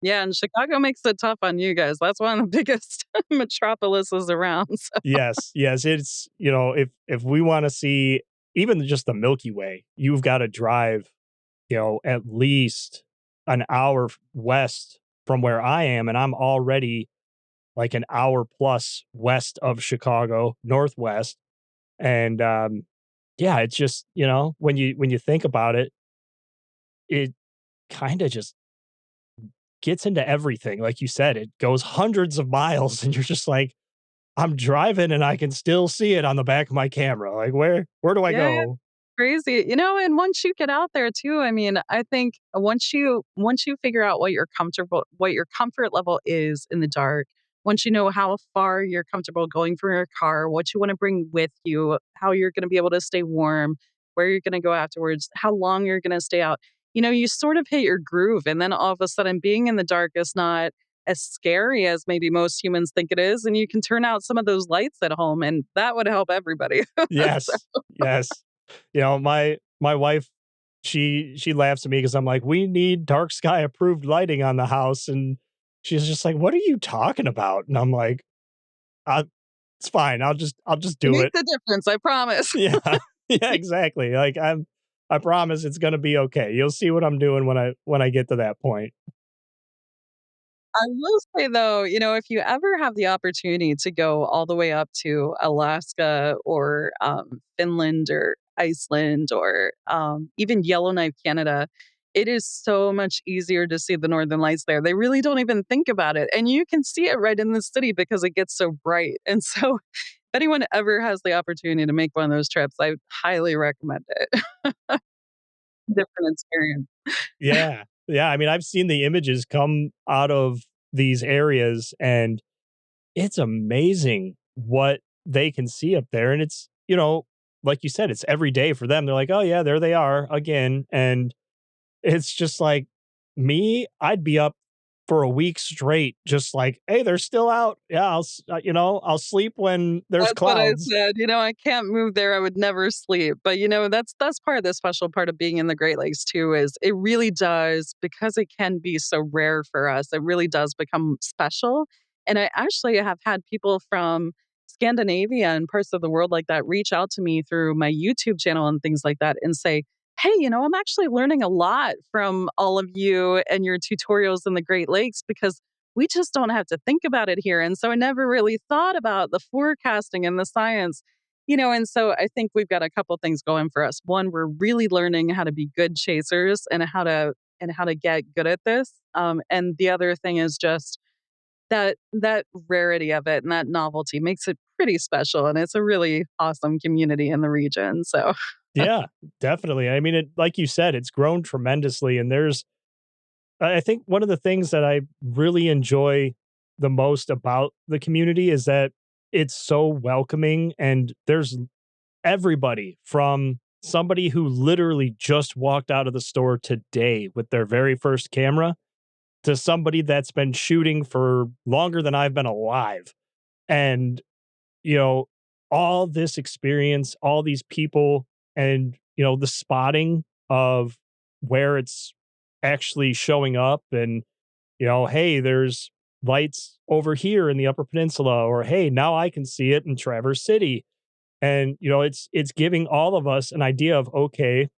yeah, and Chicago makes it tough on you guys. That's one of the biggest metropolises around. So yes, yes, it's if we want to see even just the Milky Way, you've got to drive, at least an hour west from where I am, and I'm already like an hour plus west of Chicago, northwest. And yeah, it's just, when you think about it, it kind of just gets into everything. Like you said, it goes hundreds of miles and you're just like, I'm driving and I can still see it on the back of my camera. Like, where do I Yeah. go? Crazy. And once you get out there too, I mean, I think once you figure out what your comfort level is in the dark, once you know how far you're comfortable going from your car, what you want to bring with you, how you're going to be able to stay warm, where you're going to go afterwards, how long you're going to stay out. You sort of hit your groove, and then all of a sudden being in the dark is not as scary as maybe most humans think it is, and you can turn out some of those lights at home, and that would help everybody. So Yes. Yes. My wife, she laughs at me because I'm like, "We need dark sky approved lighting on the house," and she's just like, "What are you talking about?" And I'm like, "Uh, it's fine. I'll just you do make it." the difference, I promise. Yeah. Yeah, exactly. Like, I promise it's gonna be okay. You'll see what I'm doing when I get to that point. I will say though, if you ever have the opportunity to go all the way up to Alaska or Finland or Iceland or even Yellowknife, Canada, it is so much easier to see the northern lights there. They really don't even think about it. And you can see it right in the city because it gets so bright. And so, if anyone ever has the opportunity to make one of those trips, I highly recommend it. Different experience. Yeah. Yeah, I mean, I've seen the images come out of these areas, and it's amazing what they can see up there, and it's, like you said, it's every day for them. They're like, "Oh, yeah, there they are again," and it's just like me, I'd be up for a week straight just like, "Hey, they're still out. Yeah, I'll sleep when there's That's what I clouds." said. I can't move there, I would never sleep, but, that's part of the special part of being in the Great Lakes too, is it really does because it can be so rare for us, it really does become special, and I actually have had people from Scandinavia and parts of the world like that reach out to me through my YouTube channel and things like that and say, "Hey, I'm actually learning a lot from all of you and your tutorials in the Great Lakes because we just don't have to think about it here. And so I never really thought about the forecasting and the science, and so I think we've got a couple things going for us. One, we're really learning how to be good chasers and how to get good at this. And the other thing is just that rarity of it and that novelty makes it pretty special. And it's a really awesome community in the region. So Yeah, definitely. I mean, like you said, it's grown tremendously, and I think one of the things that I really enjoy the most about the community is that it's so welcoming, and there's everybody from somebody who literally just walked out of the store today with their very first camera to somebody that's been shooting for longer than I've been alive. And, you know, all this experience, all these people, and, the spotting of where it's actually showing up, and, hey, there's lights over here in the Upper Peninsula, or hey, now I can see it in Traverse City. And, it's giving all of us an idea of, okay,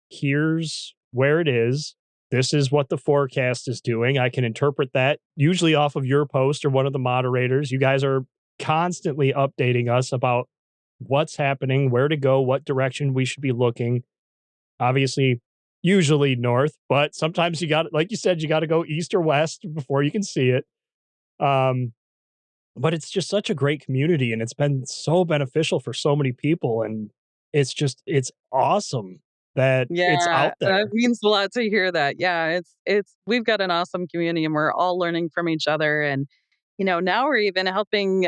here's where it is. This is what the forecast is doing. I can interpret that usually off of your post or one of the moderators. You guys are constantly updating us about what's happening, where to go, what direction we should be looking. Obviously, usually north, but sometimes like you said, you got to go east or west before you can see it. Um, but it's just such a great community, and it's been so beneficial for so many people. And it's awesome that it's yeah, out there. it means a lot to hear that. Yeah, it's we've got an awesome community and we're all learning from each other. And, now we're even helping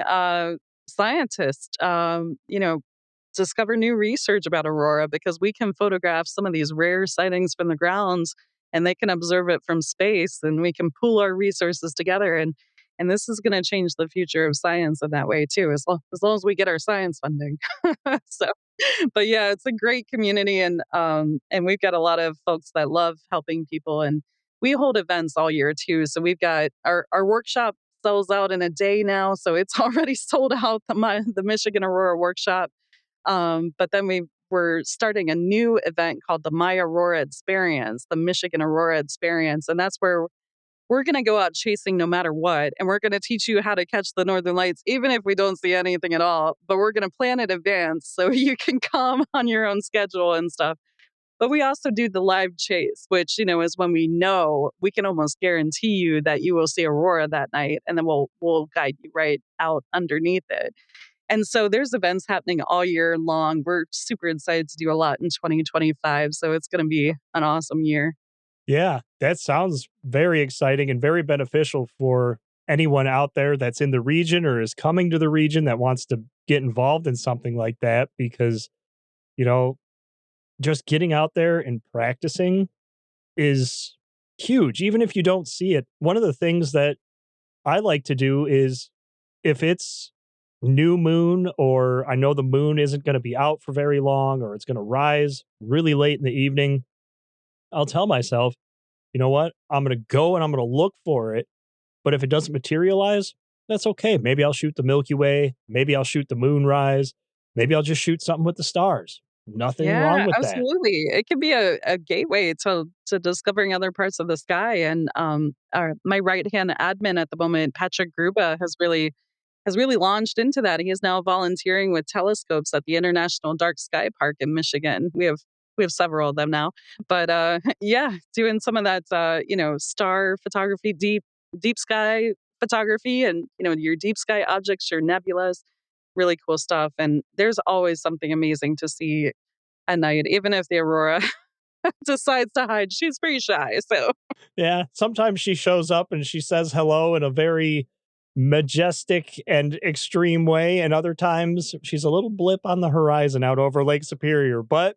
scientists discover new research about Aurora because we can photograph some of these rare sightings from the grounds and they can observe it from space and we can pool our resources together and this is going to change the future of science in that way too, as long as we get our science funding. So but yeah, it's a great community and we've got a lot of folks that love helping people and we hold events all year too. So we've got our workshop sells out in a day now, so it's already sold out the Michigan Aurora workshop. But then we're starting a new event called the My Aurora Experience, the Michigan Aurora Experience, and that's where we're going to go out chasing no matter what. And we're going to teach you how to catch the northern lights, even if we don't see anything at all. But we're going to plan in advance so you can come on your own schedule and stuff. But we also do the live chase, which, is when we know we can almost guarantee you that you will see Aurora that night, and then we'll guide you right out underneath it. And so there's events happening all year long. We're super excited to do a lot in 2025, so it's going to be an awesome year. Yeah, that sounds very exciting and very beneficial for anyone out there that's in the region or is coming to the region that wants to get involved in something like that because, you know, just getting out there and practicing is huge, even if you don't see it. One of the things that I like to do is if it's new moon or I know the moon isn't going to be out for very long or it's going to rise really late in the evening, I'll tell myself, you know what? I'm going to go and I'm going to look for it. But if it doesn't materialize, that's okay. Maybe I'll shoot the Milky Way. Maybe I'll shoot the moonrise. Maybe I'll just shoot something with the stars. Nothing wrong Yeah, with that. absolutely. It can be a gateway to discovering other parts of the sky. And my right hand admin at the moment, Patrick Gruba, has really launched into that. He is now volunteering with telescopes at the International Dark Sky Park in Michigan. We have several of them now, but yeah, doing some of that star photography, deep sky photography, and your deep sky objects, your nebulas, really cool stuff. And there's always something amazing to see at night, even if the Aurora decides to hide. She's pretty shy, so Yeah. Sometimes she shows up and she says hello in a very majestic and extreme way. And other times she's a little blip on the horizon out over Lake Superior. But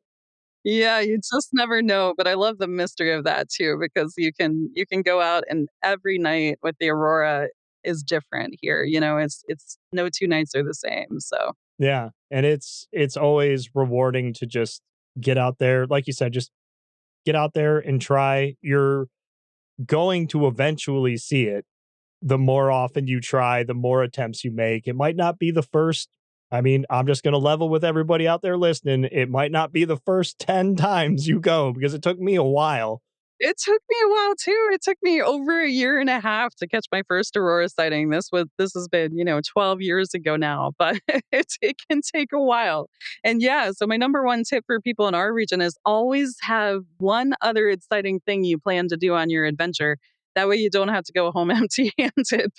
yeah, you just never know. But I love the mystery of that too, because you can go out and every night with the Aurora is different here. It's no two nights are the same. So yeah, and it's always rewarding to just get out there. Like you said, just get out there and try. You're going to eventually see it. The more often you try, the more attempts you make. It might not be the first. I mean, I'm just going to level with everybody out there listening. It might not be the first 10 times you go because it took me a while. it took me a while too. It took me over a year and a half to catch my first Aurora sighting. This has been, 12 years ago now, but it can take a while. And yeah, so my number one tip for people in our region is always have one other exciting thing you plan to do on your adventure. That way you don't have to go home empty-handed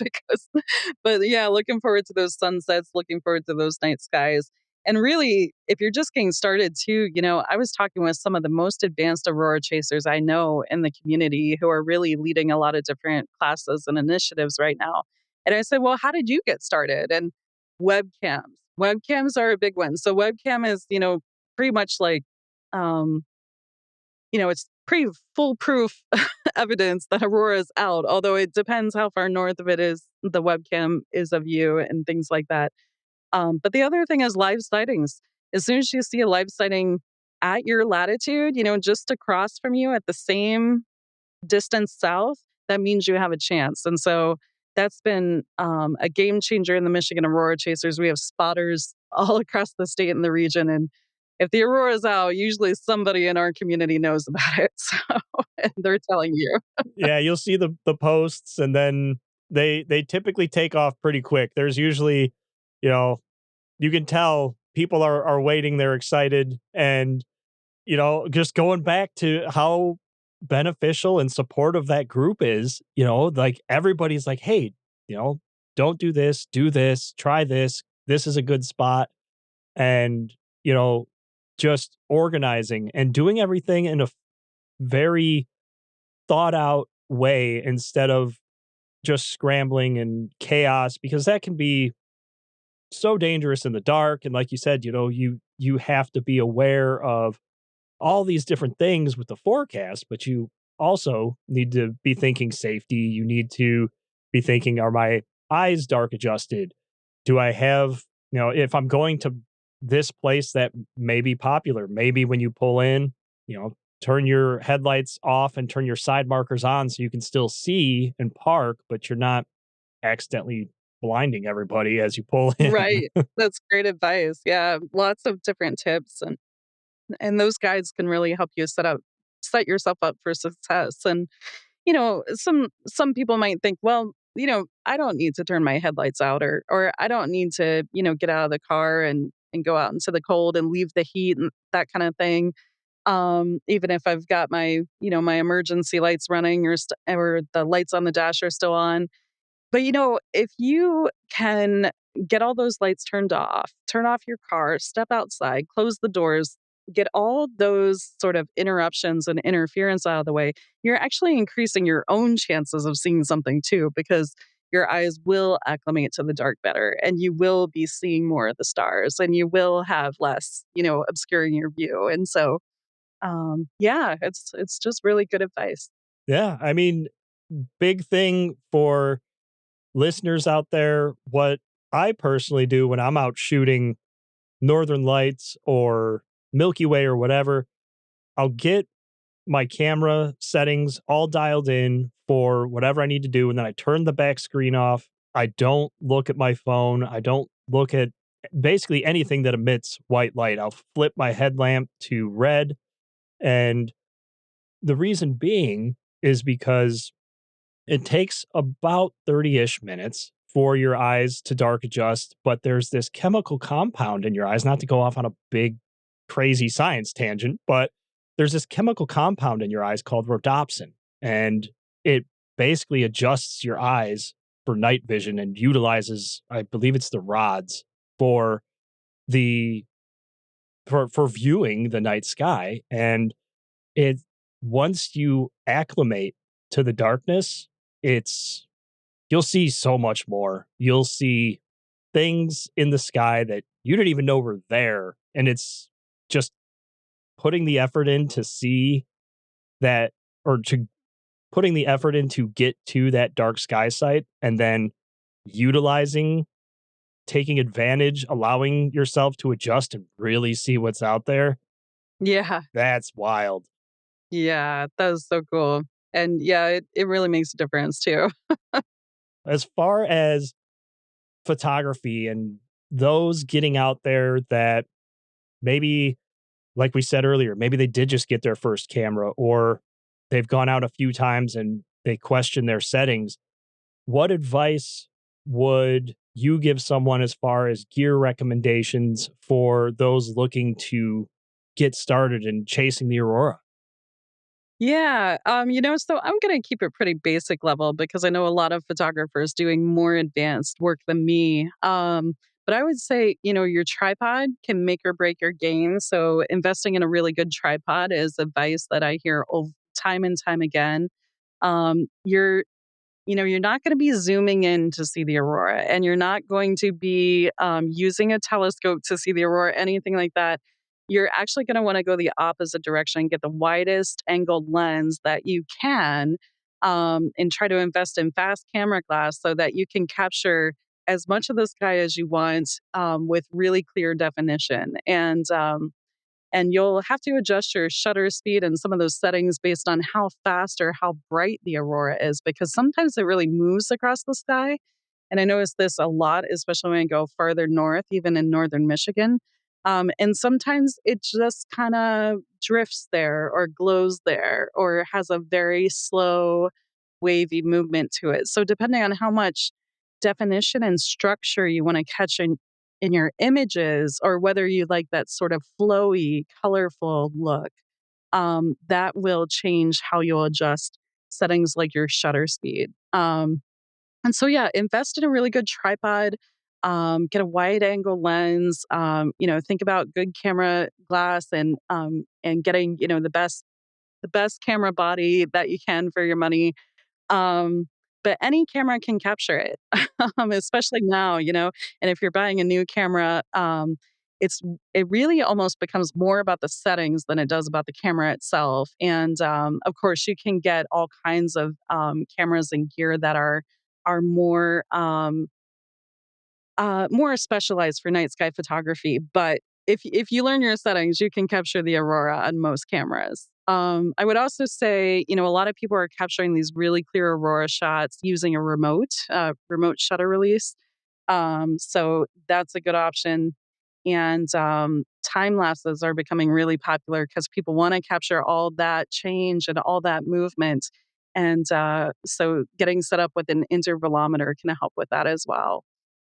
but yeah, looking forward to those sunsets, looking forward to those night skies. And really, if you're just getting started too, I was talking with some of the most advanced Aurora chasers I know in the community who are really leading a lot of different classes and initiatives right now. And I said, well, how did you get started? And webcams. Webcams are a big one. So webcam is, pretty much like, um, it's pretty foolproof evidence that Aurora is out, although it depends how far north of it is the webcam is of you and things like that. But the other thing is live sightings. As soon as you see a live sighting at your latitude, just across from you at the same distance south, that means you have a chance. And so that's been a game changer in the Michigan Aurora Chasers. We have spotters all across the state and the region. And if the Aurora's out, usually somebody in our community knows about it. So and they're telling you. Yeah, you'll see the posts and then they typically take off pretty quick. There's usually, you know, you can tell people are waiting, they're excited and just going back to how beneficial and supportive that group is, like everybody's like, hey, you know, don't do this, try this. This is a good spot. And, you know, just organizing and doing everything in a very thought out way instead of just scrambling and chaos because that can be so dangerous in the dark. And like you said, you have to be aware of all these different things with the forecast, but you also need to be thinking safety. You need to be thinking, are my eyes dark adjusted? Do I have, if I'm going to this place that may be popular, maybe when you pull in, turn your headlights off and turn your side markers on so you can still see and park, but you're not accidentally blinding everybody as you pull in. Right. That's great advice. Yeah. Lots of different tips. And those guides can really help you set yourself up for success. And some people might think, well, I don't need to turn my headlights out, or I don't need to get out of the car and go out into the cold and leave the heat and that kind of thing. even if I've got my emergency lights running or the lights on the dash are still on. But, if you can get all those lights turned off, turn off your car, step outside, close the doors, get all those sort of interruptions and interference out of the way, you're actually increasing your own chances of seeing something too, because your eyes will acclimate to the dark better and you will be seeing more of the stars and you will have less, obscuring your view. And so, yeah, it's just really good advice. Yeah. I mean, big thing for listeners out there, what I personally do when I'm out shooting Northern Lights or Milky Way or whatever, I'll get my camera settings all dialed in for whatever I need to do. And then I turn the back screen off. I don't look at my phone. I don't look at basically anything that emits white light. I'll flip my headlamp to red. And the reason being is because it takes about 30-ish minutes for your eyes to dark adjust, but there's this chemical compound in your eyes, not to go off on a big crazy science tangent, but there's this chemical compound in your eyes called rhodopsin, and it basically adjusts your eyes for night vision and utilizes, I believe it's the rods for the for viewing the night sky. And it once you acclimate to the darkness, it's you'll see so much more. You'll see things in the sky that you didn't even know were there. And it's just putting the effort in to see that, or to putting the effort in to get to that dark sky site and then utilizing, taking advantage, allowing yourself to adjust and really see what's out there. Yeah. That's wild. Yeah, that was so cool. And yeah, it really makes a difference too. As far as photography and those getting out there that maybe, like we said earlier, maybe they did just get their first camera or they've gone out a few times and they question their settings. What advice would you give someone as far as gear recommendations for those looking to get started in chasing the Aurora? Yeah, so I'm gonna keep it pretty basic level because I know a lot of photographers doing more advanced work than me. But I would say, your tripod can make or break your game. So investing in a really good tripod is advice that I hear time and time again. You're you're not going to be zooming in to see the aurora, and you're not going to be using a telescope to see the aurora, anything like that. You're actually going to want to go the opposite direction, get the widest angled lens that you can, and try to invest in fast camera glass so that you can capture as much of the sky as you want with really clear definition. And you'll have to adjust your shutter speed and some of those settings based on how fast or how bright the aurora is, because sometimes it really moves across the sky. And I notice this a lot, especially when I go farther north, even in northern Michigan. And sometimes it just kind of drifts there or glows there or has a very slow, wavy movement to it. So, depending on how much definition and structure you want to catch in your images, or whether you like that sort of flowy, colorful look, that will change how you'll adjust settings like your shutter speed. And so, yeah, invest in a really good tripod. Get a wide angle lens. Think about good camera glass and getting the best camera body that you can for your money. Um, but any camera can capture it, especially now. And if you're buying a new camera, it's it really almost becomes more about the settings than it does about the camera itself. And of course, you can get all kinds of cameras and gear that are more specialized for night sky photography. But if you learn your settings, you can capture the aurora on most cameras. I would also say, a lot of people are capturing these really clear aurora shots using a remote shutter release. So that's a good option. And time lapses are becoming really popular because people want to capture all that change and all that movement. And so getting set up with an intervalometer can help with that as well.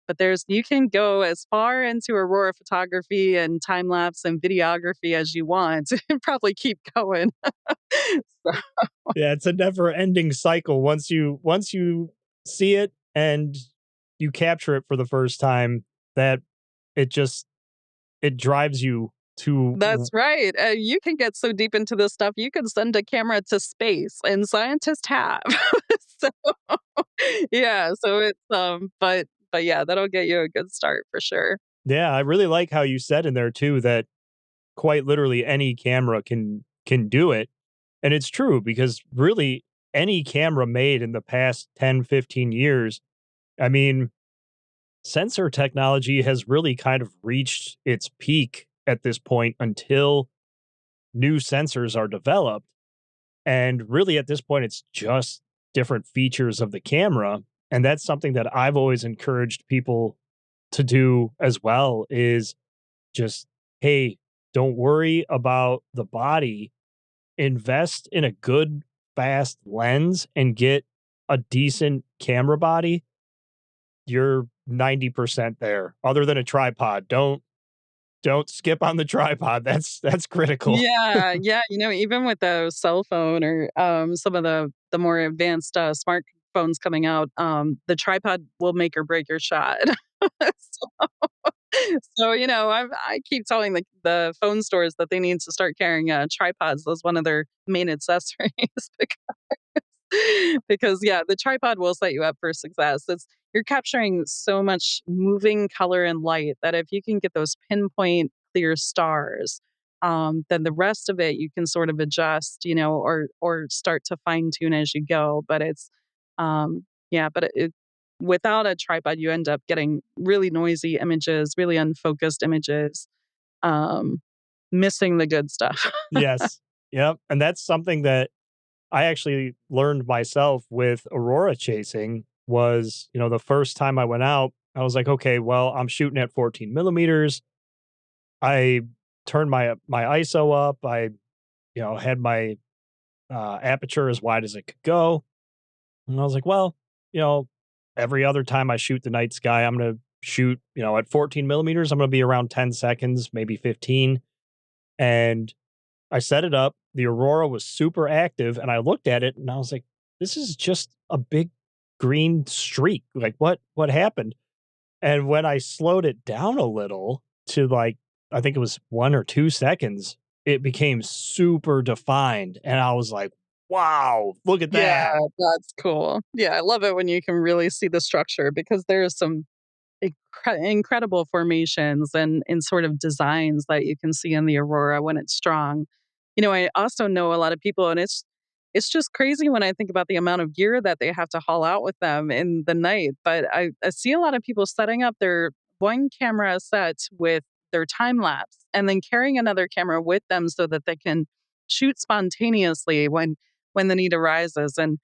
but you can go as far into aurora photography and time lapse and videography as you want and probably keep going. So, Yeah, it's a never-ending cycle. Once you see it and you capture it for the first time, that it just it drives you to that's right. You can get so deep into this stuff, you can send a camera to space, and scientists have. So, yeah, so but yeah, that'll get you a good start for sure. yeah, I really like how you said in there too that quite literally any camera can do it. And it's true because really any camera made in the past 10, 15 years, I mean, sensor technology has really kind of reached its peak at this point until new sensors are developed. And really at this point, it's just different features of the camera. And that's something that I've always encouraged people to do as well is just, hey, don't worry about the body. Invest in a good, fast lens and get a decent camera body. You're 90% there. Other than a tripod. Don't skip on the tripod. That's critical. Yeah, yeah, even with the cell phone or, some of the more advanced, smartphones coming out, the tripod will make or break your shot. So so, I keep telling the phone stores that they need to start carrying, tripods as one of their main accessories because yeah, the tripod will set you up for success. You're capturing so much moving color and light that if you can get those pinpoint clear stars, then the rest of it you can sort of adjust, or start to fine tune as you go. But yeah, but without a tripod, you end up getting really noisy images, really unfocused images, um, missing the good stuff. Yes. Yep. And that's something that I actually learned myself with Aurora chasing was, the first time I went out, I was like, okay, well, I'm shooting at 14 millimeters. I turned my ISO up. I, had my aperture as wide as it could go. And I was like, well, you know, every other time I shoot the night sky, I'm going to shoot, at 14 millimeters, I'm going to be around 10 seconds, maybe 15. And I set it up. The Aurora was super active. And I looked at it and I was like, this is just a big green streak. Like, what happened? And when I slowed it down a little to like, I think it was 1 or 2 seconds, it became super defined. And I was like, wow, look at Yeah, that. that's cool. Yeah, I love it when you can really see the structure because there's some incredible formations and sort of designs that you can see in the aurora when it's strong. I also know a lot of people, and it's just crazy when I think about the amount of gear that they have to haul out with them in the night. But I see a lot of people setting up their one camera set with their time lapse and then carrying another camera with them so that they can shoot spontaneously when the need arises. And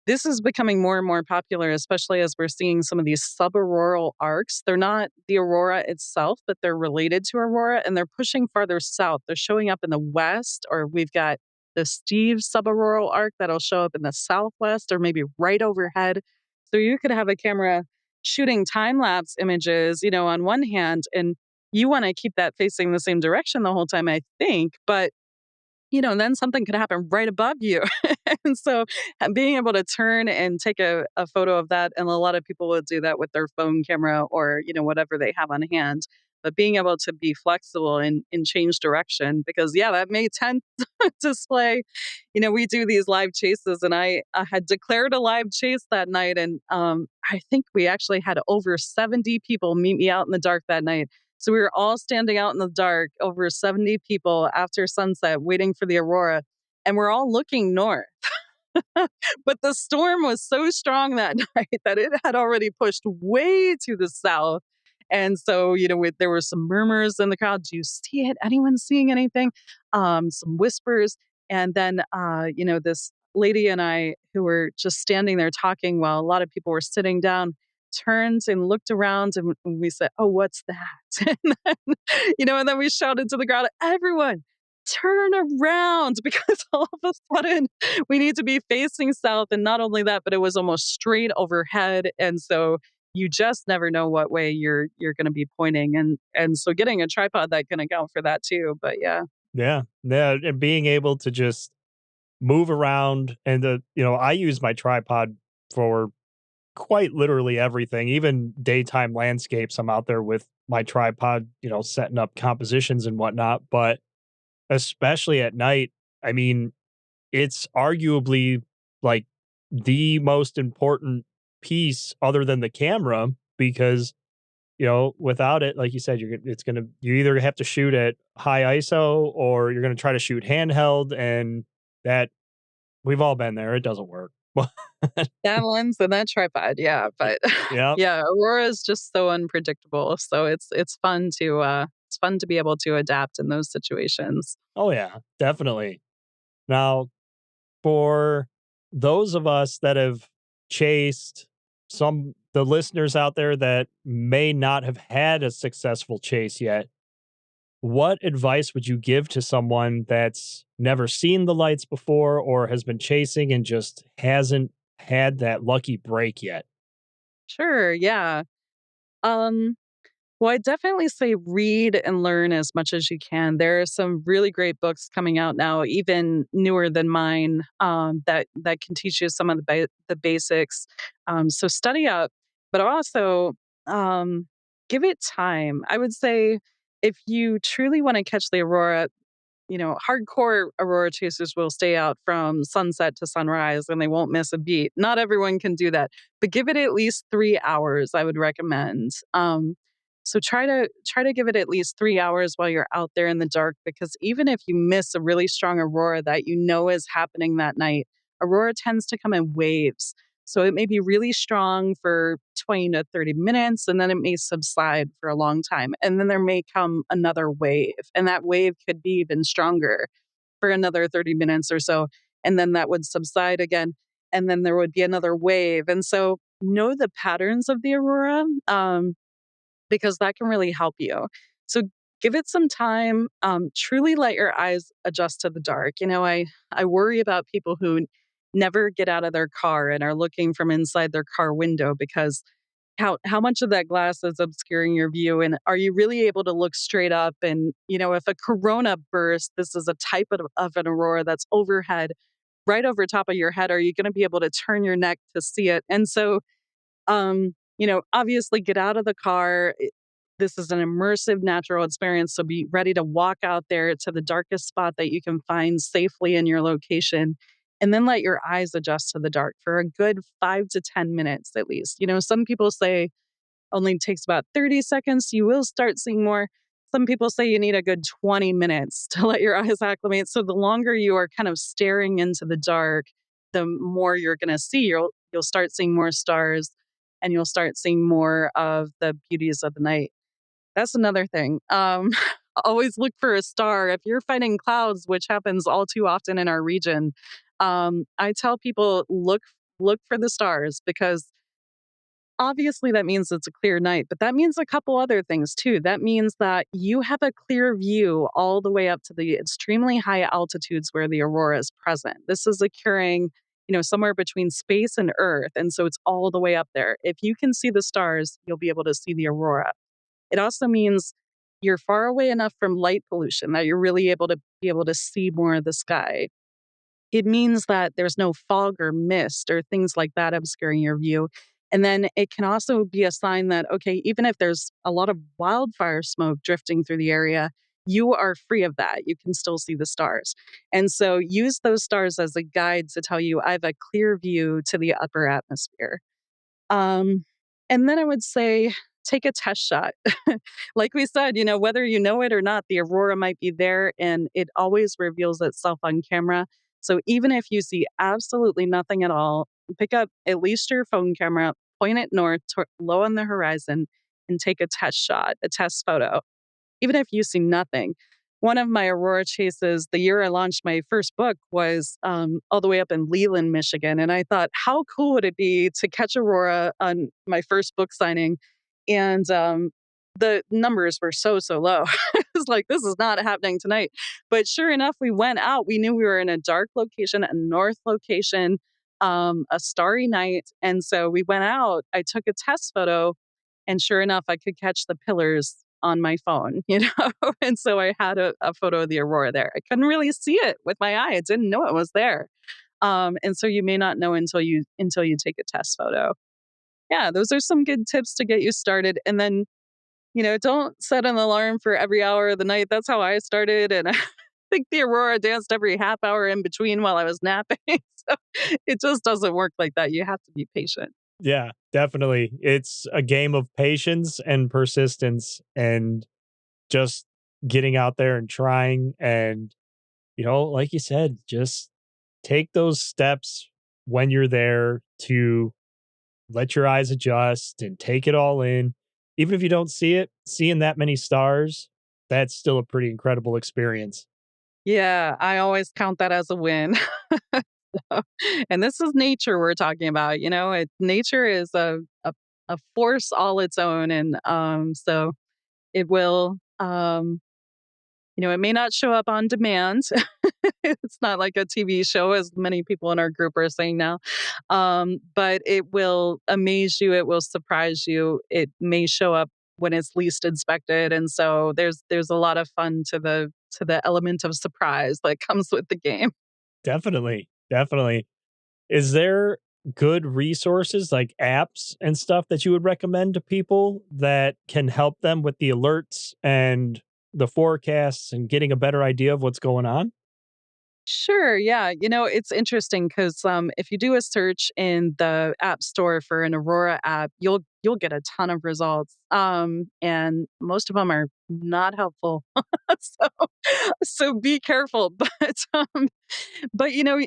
this is becoming more and more popular, especially as we're seeing some of these subauroral arcs. They're not the aurora itself, but they're related to aurora and they're pushing farther south. They're showing up in the west, or we've got the Steve subauroral arc that'll show up in the southwest or maybe right overhead. So you could have a camera shooting time lapse images, on one hand, and you want to keep that facing the same direction the whole time, I think. But then something could happen right above you. And so being able to turn and take a photo of that, and a lot of people would do that with their phone camera or, whatever they have on hand. But being able to be flexible and change direction, because yeah, that May 10th display, we do these live chases, and I had declared a live chase that night. And I think we actually had over 70 people meet me out in the dark that night. So we were all standing out in the dark, over 70 people after sunset, waiting for the aurora, and we're all looking north. But the storm was so strong that night that it had already pushed way to the south. And so, there were some murmurs in the crowd. Do you see it? Anyone seeing anything? Some whispers. And then, this lady and I, who were just standing there talking while a lot of people were sitting down, turned and looked around and we said, "Oh, what's that?" And then, and then we shouted to the crowd, "Everyone, turn around," because all of a sudden we need to be facing south. And not only that, but it was almost straight overhead. And so, you just never know what way you're going to be pointing, and so getting a tripod that can account for that too. But yeah. Yeah. Yeah. And being able to just move around and I use my tripod for quite literally everything, even daytime landscapes. I'm out there with my tripod, setting up compositions and whatnot. But especially at night, I mean, it's arguably like the most important piece other than the camera because without it, like you said, you either have to shoot at high ISO or you're gonna try to shoot handheld, and that we've all been there. It doesn't work. That lens and that tripod, yeah, but Yeah. yeah, Aurora is just so unpredictable, so it's fun to be able to adapt in those situations. Oh yeah, definitely. Now, for those of us that have chased the listeners out there that may not have had a successful chase yet, what advice would you give to someone that's never seen the lights before or has been chasing and just hasn't had that lucky break yet? Sure, yeah. Um, well, I definitely say read and learn as much as you can. There are some really great books coming out now, even newer than mine, that can teach you some of the basics. So study up, but also um, give it time. I would say if you truly want to catch the aurora, hardcore aurora chasers will stay out from sunset to sunrise and they won't miss a beat. Not everyone can do that, but give it at least 3 hours, I would recommend. So try to give it at least 3 hours while you're out there in the dark, because even if you miss a really strong aurora that you know is happening that night, aurora tends to come in waves. So it may be really strong for 20 to 30 minutes and then it may subside for a long time. And then there may come another wave, and that wave could be even stronger for another 30 minutes or so. And then that would subside again. And then there would be another wave. And so know the patterns of the aurora, because that can really help you. So give it some time. Truly let your eyes adjust to the dark. I worry about people who never get out of their car and are looking from inside their car window, because how much of that glass is obscuring your view, and are you really able to look straight up? And if a corona burst, this is a type of an aurora that's overhead, right over top of your head, are you going to be able to turn your neck to see it? And so obviously get out of the car. This is an immersive natural experience, so be ready to walk out there to the darkest spot that you can find safely in your location, and then let your eyes adjust to the dark for a good 5 to 10 minutes at least. Some people say only takes about 30 seconds. You will start seeing more. Some people say you need a good 20 minutes to let your eyes acclimate. So the longer you are kind of staring into the dark, the more you're going to see. You'll start seeing more stars, and you'll start seeing more of the beauties of the night. That's another thing. Always look for a star. If you're fighting clouds, which happens all too often in our region, I tell people look for the stars, because obviously that means it's a clear night, but that means a couple other things too. That means that you have a clear view all the way up to the extremely high altitudes where the aurora is present. This is occurring, somewhere between space and Earth, and so it's all the way up there. If you can see the stars, you'll be able to see the aurora. It also means you're far away enough from light pollution that you're really able to see more of the sky. It means that there's no fog or mist or things like that obscuring your view. And then it can also be a sign that, okay, even if there's a lot of wildfire smoke drifting through the area, you are free of that. You can still see the stars. And so use those stars as a guide to tell you, I have a clear view to the upper atmosphere. Um, and then I would say take a test shot. Like we said, whether you know it or not, the aurora might be there and it always reveals itself on camera. So even if you see absolutely nothing at all, pick up at least your phone camera, point it north, low on the horizon, and take a test shot, a test photo, even if you see nothing. One of my aurora chases, the year I launched my first book, was all the way up in Leland, Michigan. And I thought, how cool would it be to catch aurora on my first book signing? And the numbers were so low. I was like, this is not happening tonight. But sure enough, we went out. We knew we were in a dark location, a north location. a starry night. And so we went out, I took a test photo, and sure enough, I could catch the pillars on my phone, and so I had a photo of the aurora there. I couldn't really see it with my eye. I didn't know it was there. And so you may not know until you take a test photo. Yeah, those are some good tips to get you started. And then, don't set an alarm for every hour of the night. That's how I started. And I think the aurora danced every half hour in between while I was napping. So it just doesn't work like that. You have to be patient. Yeah, definitely. It's a game of patience and persistence and just getting out there and trying. And, like you said, just take those steps when you're there to let your eyes adjust and take it all in. Even if you don't see it, seeing that many stars, that's still a pretty incredible experience. Yeah, I always count that as a win. So, and this is nature we're talking about. Nature is a force all its own, and so it will. It may not show up on demand. It's not like a TV show, as many people in our group are saying now. But it will amaze you. It will surprise you. It may show up when it's least expected, and so there's a lot of fun to the element of surprise that comes with the game. Definitely. Definitely. Is there good resources like apps and stuff that you would recommend to people that can help them with the alerts and the forecasts and getting a better idea of what's going on? Sure. Yeah. It's interesting because if you do a search in the App Store for an Aurora app, you'll get a ton of results, and most of them are not helpful. so so be careful. But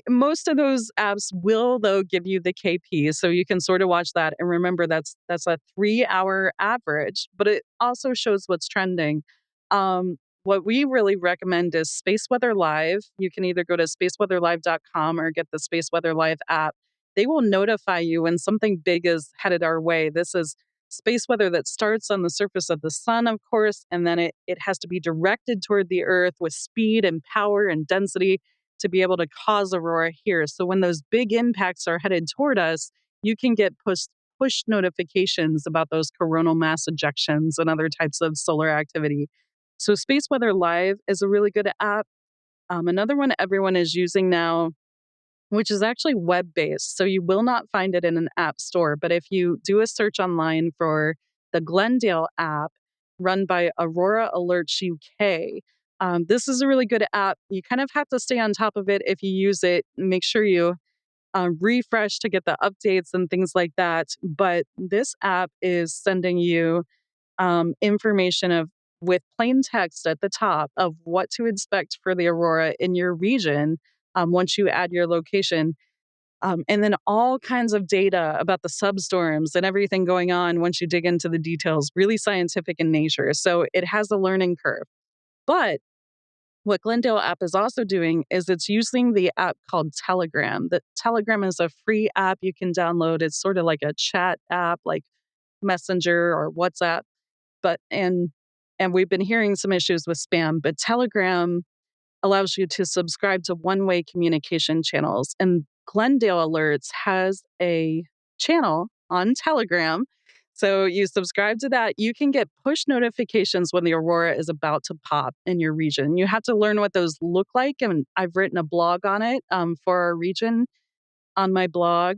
most of those apps will though give you the KP, so you can sort of watch that and remember that's a 3 hour average, but it also shows what's trending. What we really recommend is Space Weather Live. You can either go to spaceweatherlive.com or get the Space Weather Live app. They will notify you when something big is headed our way. This is space weather that starts on the surface of the sun, of course, and then it has to be directed toward the Earth with speed and power and density to be able to cause aurora here. So when those big impacts are headed toward us, you can get push notifications about those coronal mass ejections and other types of solar activity. So Space Weather Live is a really good app. Another one everyone is using now, which is actually web based. So you will not find it in an app store. But if you do a search online for the Glendale app run by Aurora Alerts UK, this is a really good app. You kind of have to stay on top of it if you use it. Make sure you refresh to get the updates and things like that. But this app is sending you information of with plain text at the top of what to expect for the aurora in your region once you add your location. And then all kinds of data about the substorms and everything going on once you dig into the details, really scientific in nature. So it has a learning curve. But what Glendale app is also doing is it's using the app called Telegram. The Telegram is a free app you can download. It's sort of like a chat app like Messenger or WhatsApp, but and we've been hearing some issues with spam, but Telegram allows you to subscribe to one-way communication channels, and Glendale Alerts has a channel on Telegram. So you subscribe to that, you can get push notifications when the aurora is about to pop in your region. You have to learn what those look like, and I've written a blog on it for our region on my blog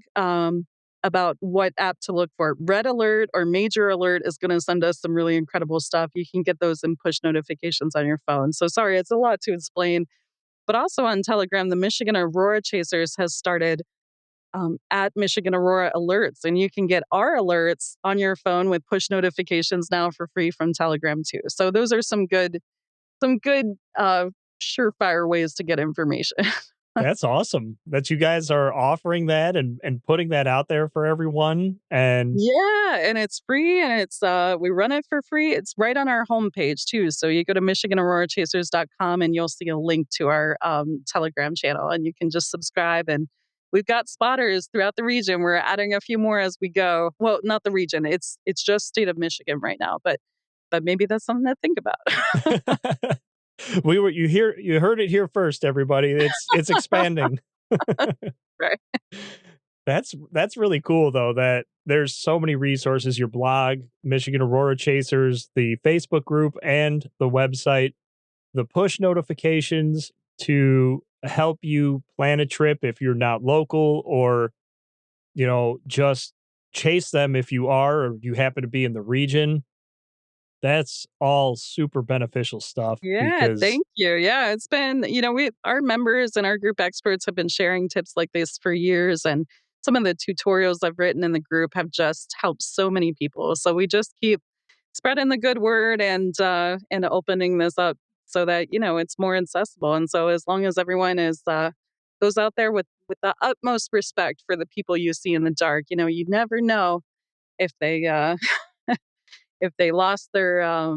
about what app to look for. Red Alert or Major Alert is going to send us some really incredible stuff. You can get those in push notifications on your phone. So sorry, it's a lot to explain. But also on Telegram, the Michigan Aurora Chasers has started at Michigan Aurora Alerts, and you can get our alerts on your phone with push notifications now for free from Telegram too. So those are some good surefire ways to get information. That's awesome that you guys are offering that and putting that out there for everyone. And Yeah, and it's free, and it's we run it for free. It's right on our homepage too. So you go to michiganaurorachasers.com and you'll see a link to our Telegram channel, and you can just subscribe. And we've got spotters throughout the region. We're adding a few more as we go. Well, not the region. It's just state of Michigan right now, but maybe that's something to think about. you heard it here first, everybody. It's expanding. Right. That's really cool though that there's so many resources, your blog, Michigan Aurora Chasers, the Facebook group and the website, the push notifications to help you plan a trip if you're not local or, just chase them if you are or you happen to be in the region. That's all super beneficial stuff Yeah, because thank you. Yeah, it's been, we our members and our group experts have been sharing tips like this for years, and some of the tutorials I've written in the group have just helped so many people. So we just keep spreading the good word and opening this up so that, it's more accessible. And so as long as everyone is goes out there with the utmost respect for the people you see in the dark, you never know if they if they lost their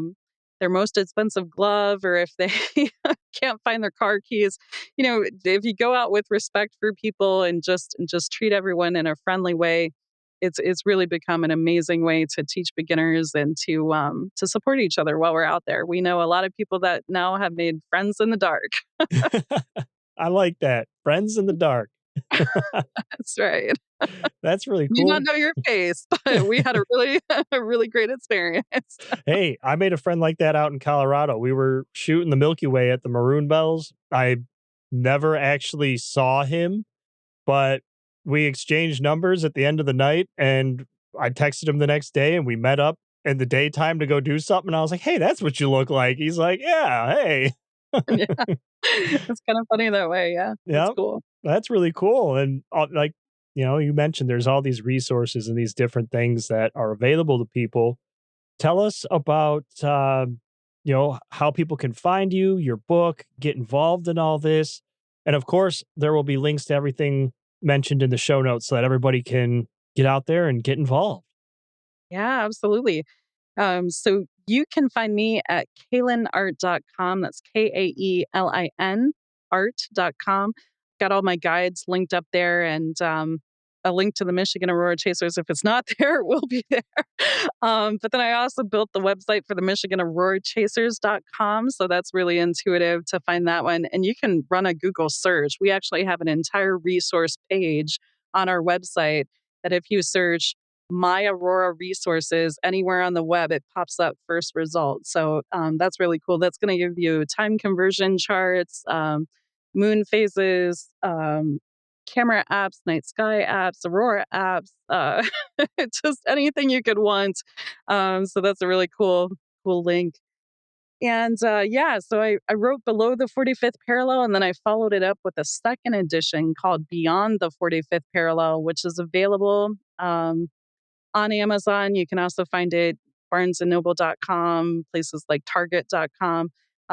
most expensive glove or if they can't find their car keys. If you go out with respect for people and just treat everyone in a friendly way, it's really become an amazing way to teach beginners and to support each other while we're out there. We know a lot of people that now have made friends in the dark. I like that. Friends in the dark. That's right. That's really You not cool. know your face, but we had a really a really great experience. Hey, I made a friend like that out in Colorado. We were shooting the Milky Way at the Maroon Bells. I never actually saw him, but we exchanged numbers at the end of the night and I texted him the next day and we met up in the daytime to go do something. And I was like, hey, that's what you look like. He's like, yeah, hey. Yeah. It's kind of funny that way. Yeah, that's Yeah, cool. that's really cool. And like, you mentioned there's all these resources and these different things that are available to people. Tell us about, how people can find you, your book, get involved in all this. And of course, there will be links to everything mentioned in the show notes so that everybody can get out there and get involved. Yeah, absolutely. So you can find me at kaelinart.com. That's Kaelin art.com. Got all my guides linked up there and a link to the Michigan Aurora Chasers. If it's not there, it will be there. But then I also built the website for the Michigan Aurora Chasers.com. So that's really intuitive to find that one. And you can run a Google search. We actually have an entire resource page on our website that if you search my Aurora resources anywhere on the web, it pops up first result. So that's really cool. That's going to give you time conversion charts, moon phases, camera apps, night sky apps, Aurora apps, just anything you could want. So that's a really cool link. And yeah, so I wrote Below the 45th Parallel, and then I followed it up with a second edition called Beyond the 45th Parallel, which is available. On Amazon. You can also find it barnesandnoble.com, places like target.com.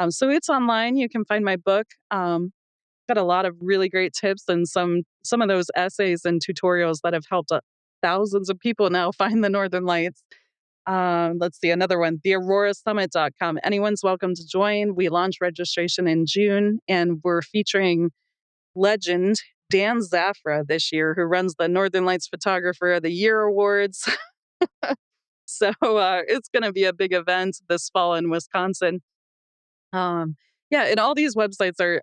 So it's online. You can find my book. Got a lot of really great tips and some of those essays and tutorials that have helped thousands of people now find the Northern Lights. Let's see, another one, theauroraSummit.com. Anyone's welcome to join. We launch registration in June, and we're featuring legend Dan Zafra this year, who runs the Northern Lights Photographer of the Year Awards. So it's going to be a big event this fall in Wisconsin. Yeah, and all these websites are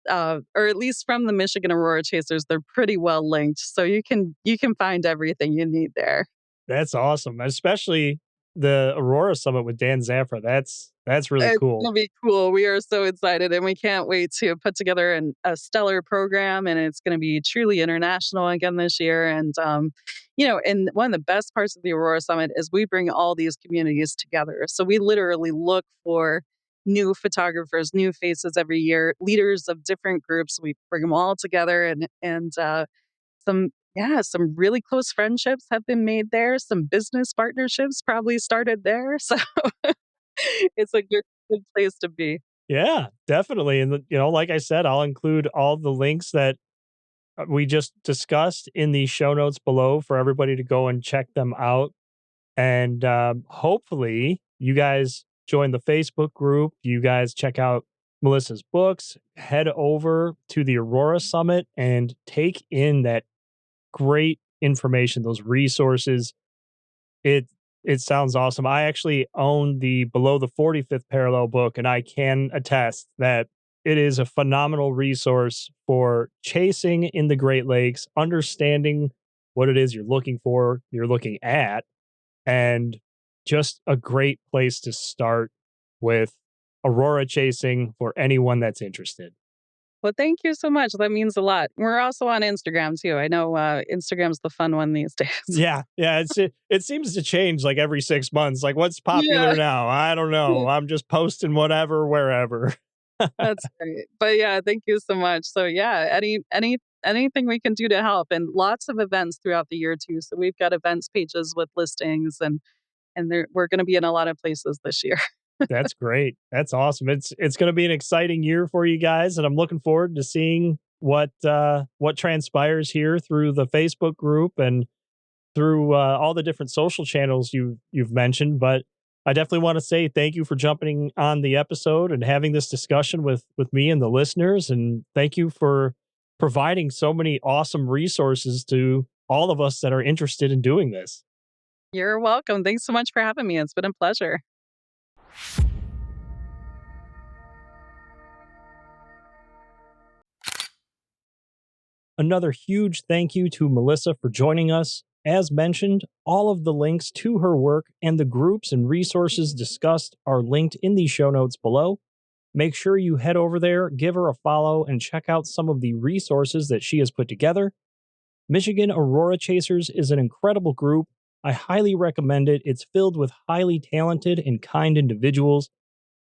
or at least from the Michigan Aurora Chasers, they're pretty well linked, so you can find everything you need there. That's awesome, especially the Aurora Summit with Dan Zafra. That's really It's cool. gonna be cool. We are so excited, and we can't wait to put together a stellar program, and it's gonna be truly international again this year. And and one of the best parts of the Aurora Summit is we bring all these communities together. So we literally look for new photographers, new faces every year, leaders of different groups. We bring them all together, and some really close friendships have been made there. Some business partnerships probably started there. So it's a good place to be. Yeah, definitely. And, like I said, I'll include all the links that we just discussed in the show notes below for everybody to go and check them out. And hopefully, you guys join the Facebook group. You guys check out Melissa's books, head over to the Aurora Summit and take in that great information, those resources. It it sounds awesome. I actually own the Below the 45th Parallel book, and I can attest that it is a phenomenal resource for chasing in the Great Lakes, understanding what it is you're looking for, you're looking at, and just a great place to start with Aurora chasing for anyone that's interested. Well, thank you so much. That means a lot. We're also on Instagram too. I know Instagram's the fun one these days. Yeah, it seems to change like every 6 months. Like, what's Yeah, popular now? I don't know. I'm just posting whatever wherever. that's great. But yeah, thank you so much. So yeah, anything we can do to help, and lots of events throughout the year too. So we've got events pages with listings, and we're going to be in a lot of places this year. That's great. That's awesome. It's going to be an exciting year for you guys, and I'm looking forward to seeing what transpires here through the Facebook group and through all the different social channels you've mentioned. But I definitely want to say thank you for jumping on the episode and having this discussion with me and the listeners, and thank you for providing so many awesome resources to all of us that are interested in doing this. You're welcome. Thanks so much for having me. It's been a pleasure. Another huge thank you to Melissa for joining us. As mentioned, all of the links to her work and the groups and resources discussed are linked in the show notes below. Make sure you head over there, give her a follow, and check out some of the resources that she has put together. Michigan Aurora Chasers is an incredible group. I highly recommend it. It's filled with highly talented and kind individuals.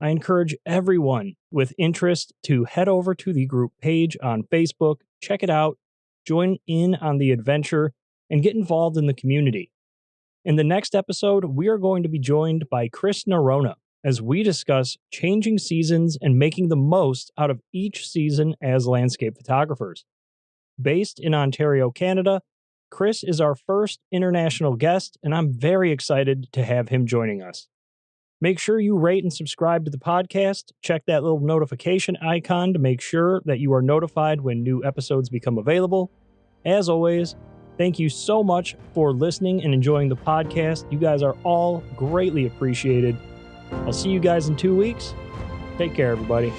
I encourage everyone with interest to head over to the group page on Facebook, check it out, join in on the adventure, and get involved in the community. In the next episode, we are going to be joined by Chris Narona as we discuss changing seasons and making the most out of each season as landscape photographers. Based in Ontario, Canada, Chris is our first international guest, and I'm very excited to have him joining us. Make sure you rate and subscribe to the podcast. Check that little notification icon to make sure that you are notified when new episodes become available. As always, thank you so much for listening and enjoying the podcast. You guys are all greatly appreciated. I'll see you guys in 2 weeks. Take care, everybody.